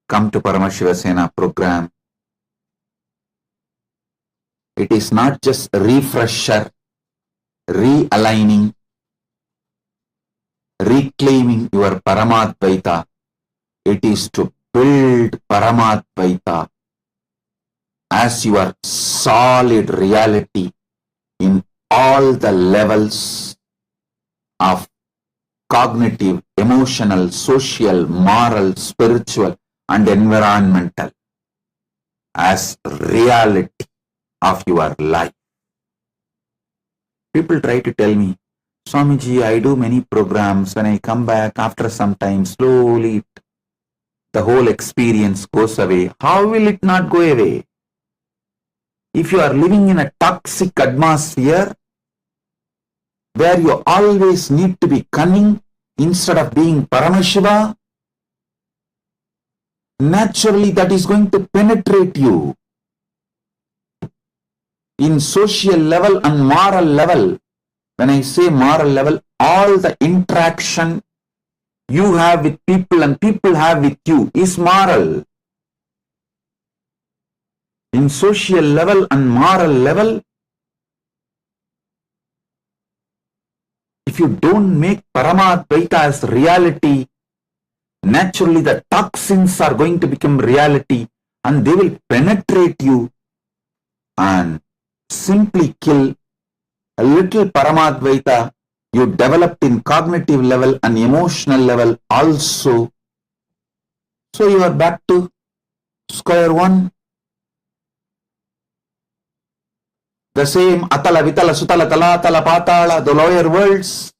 come to Paramashiva Sena program. It is not just refresher, realigning, reclaiming your Paramadvaita. It is to build Paramadvaita as your solid reality in all the levels of cognitive, emotional, social, moral, spiritual, and environmental as reality of your life. People try to tell me, Swamiji, I do many programs. When I come back after some time, slowly the whole experience goes away. How will it not go away? If you are living in a toxic atmosphere where you always need to be cunning instead of being Paramashiva, naturally that is going to penetrate you in social level and moral level. When I say moral level, all the interaction you have with people and people have with you is moral. In social level and moral level, if you don't make Paramadvaita as reality, naturally the toxins are going to become reality and they will penetrate you and simply kill a little Paramadvaita you developed in cognitive level and emotional level also. So you are back to square one. The same Atala, Vitala, Sutala, Talatala, Patala, the lower worlds.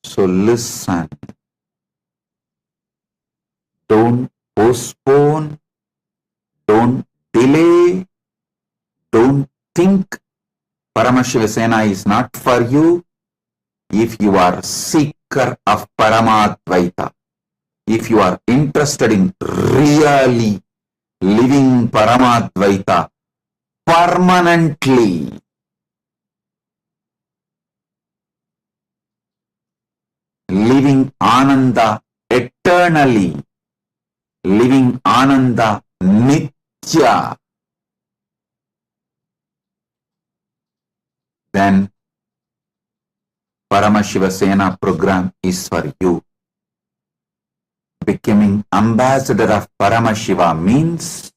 So listen. Don't postpone. Don't delay. Don't think Paramashiva Sena is not for you. If you are seeker of Paramadvaita, if you are interested in really living Paramadvaita permanently, living Ananda eternally, living Ananda Nitya, then Paramashiva Sena program is for you. Becoming ambassador of Paramashiva means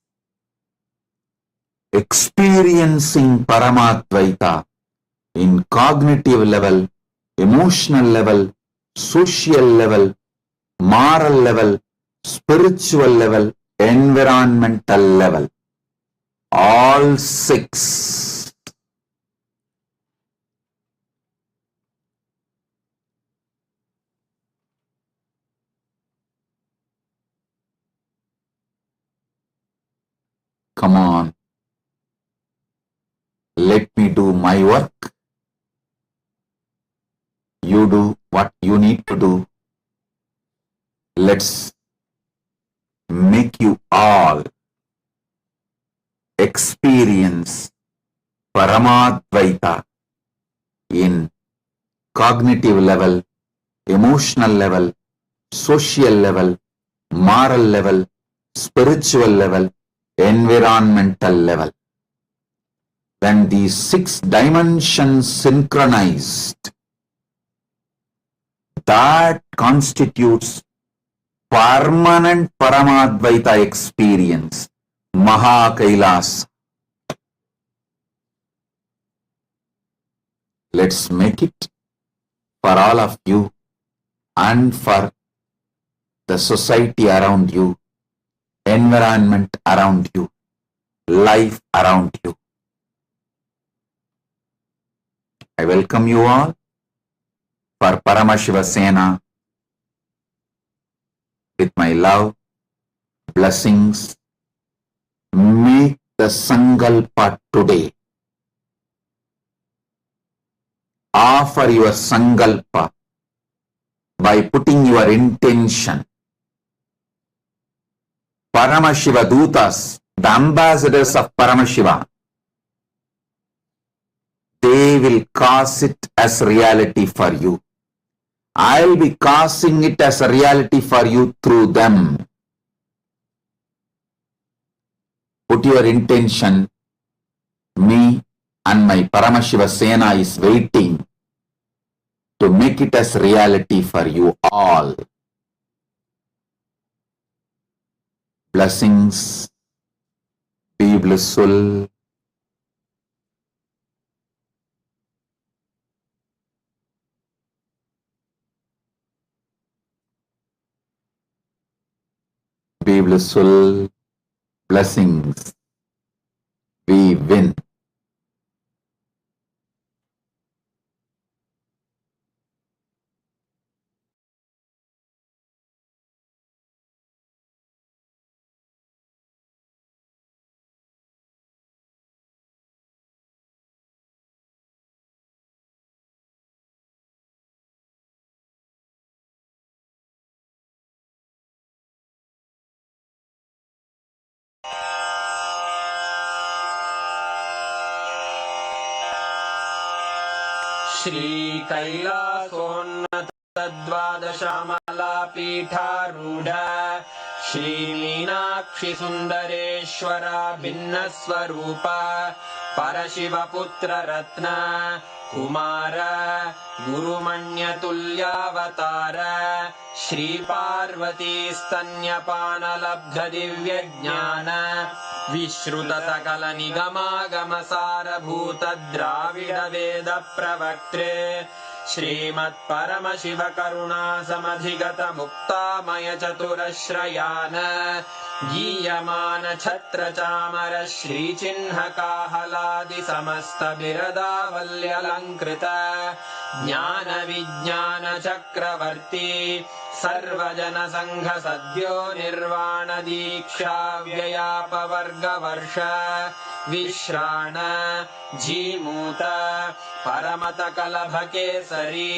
experiencing Paramadvaita in cognitive level, emotional level, social level, moral level, spiritual level, environmental level. All six. Come on. Let me do my work. You do what you need to do. Let's make you all experience Paramadvaita in cognitive level, emotional level, social level, moral level, spiritual level, environmental level. When these 6 dimensions synchronized, that constitutes permanent Paramadvaita experience, Maha Kailas. Let's make it for all of you and for the society around you, environment around you, life around you. I welcome you all for Paramashiva Sena with my love, blessings. Make the Sankalpa today. Offer your Sankalpa by putting your intention. Paramashiva Dutas, the ambassadors of Paramashiva, they will cause it as reality for you. I'll be causing it as a reality for you through them. Put your intention. Me and my Paramashiva Sena is waiting to make it as reality for you all. Blessings. Be blissful. Be blissful. Blessings. We win. श्रीकैलासोन्नतद्वादशामलापीठारूढ श्रीमीनाक्षि सुन्दरेश्वरा भिन्नस्वरूप परशिवपुत्ररत्न Kumar गुरुमण्यतुल्यावतार Shri Parvati स्तन्यपानलब्धदिव्यज्ञान विश्रुत सकल निगमागमसारभूत द्राविड वेद प्रवक्त्रे श्रीमत्परमशिव करुणा समधिगत मुक्तामय चतुरश्रयान गीयमान छत्र चामर श्रीचिह्न काहलादि समस्त बिरदावल्यलङ्कृत ज्ञान विज्ञान चक्रवर्ती सर्वजन संघ सद्यो निर्वाण दीक्षा व्ययापवर्गवर्ष विश्राण जीमूत परमत कलभ केसरी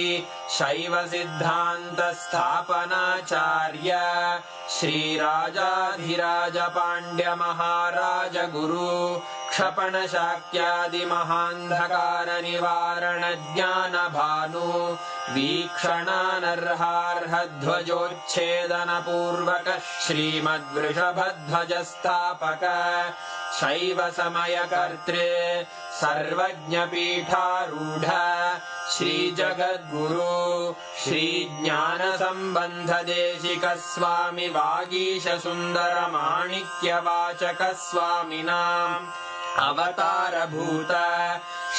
शैव सिद्धांत स्थापनाचार्य श्रीराजाधिराज पांड्य महाराज गुरु क्षपण शाक्यादि महांधकार निवारण ज्ञान भानु वीक्षणानर्हार्ह ध्वजोच्छेदन पूर्वक श्रीमद्वृषभध्वज स्थापक शैव समय कर्त्रे सर्वज्ञ पीठारूढ़ श्री जगद्गुरु श्री ज्ञान संबंध देशिक स्वामी वागीश सुंदर माणिक्य वाचक स्वामिनाम् अवतार भूत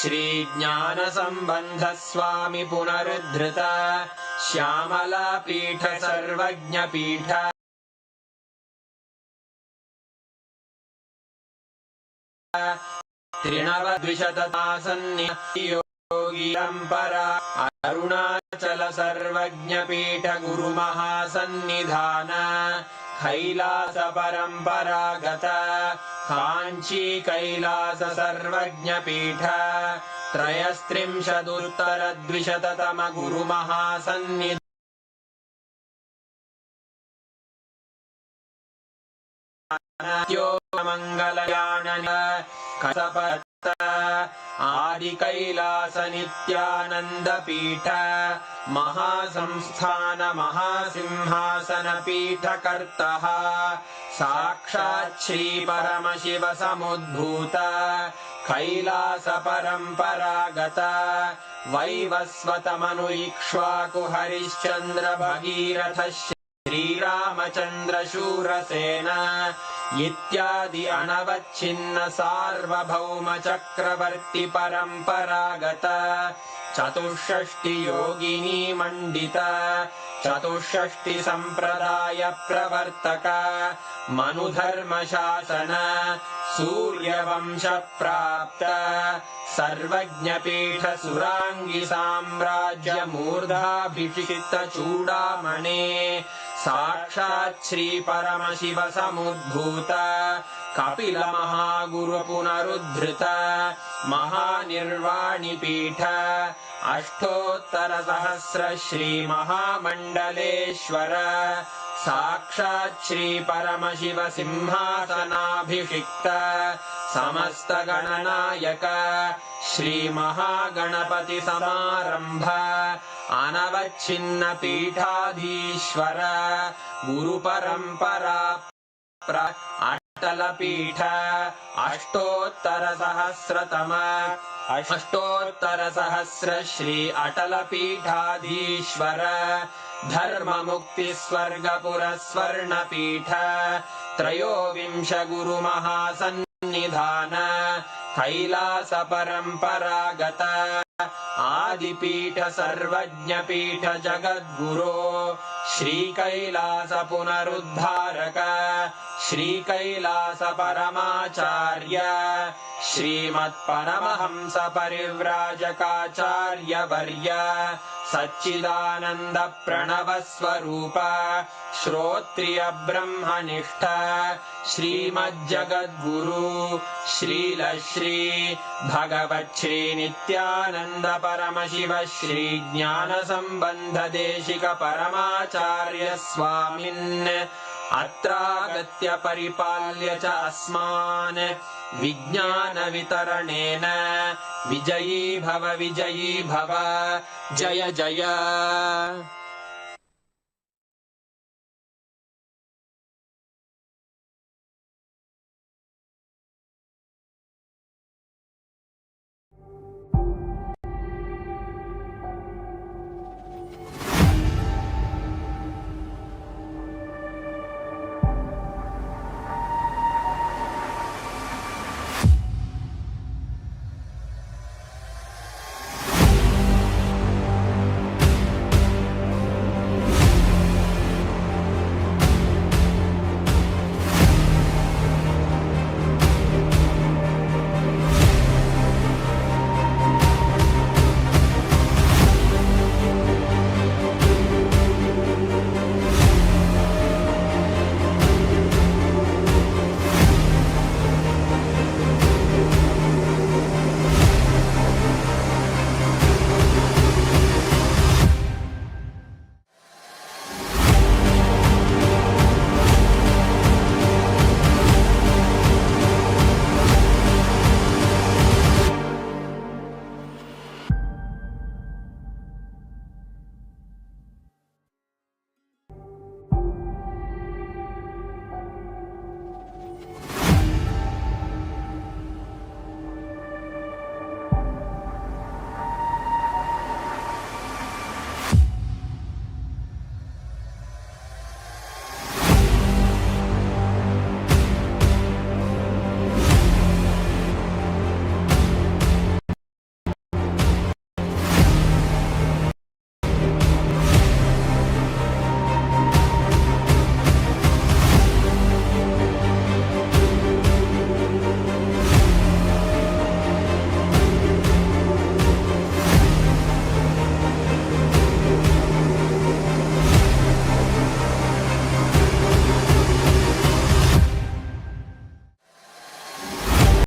श्री ज्ञान संबंध स्वामी पुनरुद्धृत श्यामला पीठ सर्वज्ञ पीठ त्रिनवद्विशतसन्नियोगिरम्परा अरुणाचल सर्वज्ञ पीठ गुरु महासन्निधान कैलास परंपरागत कांची कैलास सर्वज्ञ पीठ त्रयस्त्रिंशदुत्तर द्विशततम गुरु महासन्निधान मंगलयानन कसपत आदि कैलास नित्यानंद पीठ महासंस्थान महासिंहासन पीठ कर्तः साक्षात् श्री परमशिव समुद्भूत कैलास परंपरागत वैवस्वत मनु इक्ष्वाकु हरिश्चंद्र भगीरथ श्रीरामचंद्र शूरसेन इत्यादि अनवच्छिन्न सार्वभौम चक्रवर्ती परंपरागत चतुष्षष्टि योगिनी मंडित चतुष्षष्टि संप्रदाय प्रवर्तक मनुधर्म शासन सूर्यवंश प्राप्त सर्वज्ञ पीठ सुरांगी साम्राज्य मूर्धाभिषिक्त चूड़ामणे साक्षात् श्री परमशिव समुद्भूत कपिल महागुरु पुनरुद्धृत महानिर्वाणि पीठ अष्टोत्तर सहस्र श्री महामंडलेश्वर साक्षात् श्री परमशिव सिंहासनाभिषिक्त समस्त गणनायक श्री महागणपति समारंभ अनवच्छिन्न पीठाधीश्वर गुरु परंपरा अटल पीठ अष्टोत्तर सहस्र श्री अटल पीठाधीश्वर धर्म मुक्ति स्वर्ग पुरस्वर्ण पीठ त्रयोविंश गुरु महासन्निधान कैलास परंपरागत आदिपीठ सर्वज्ञ पीठ जगद्गुरो श्री कैलास पुनरुद्धारक श्री कैलास परमाचार्य श्रीमत् परमहंस परिव्राजकाचार्य वर्य सच्चिदानंद प्रणव स्वरूप श्रोत्रिय ब्रह्मनिष्ठ श्रीमज्जगद्गुरु श्रील श्री भगवत् श्री नित्यानंद परमशिव श्री ज्ञान संबंध देशिक परमाचार्य स्वामिन् अत्रागत्य परिपाल्य च अस्मान् विज्ञान वितरणेन विजयी भव जय जय।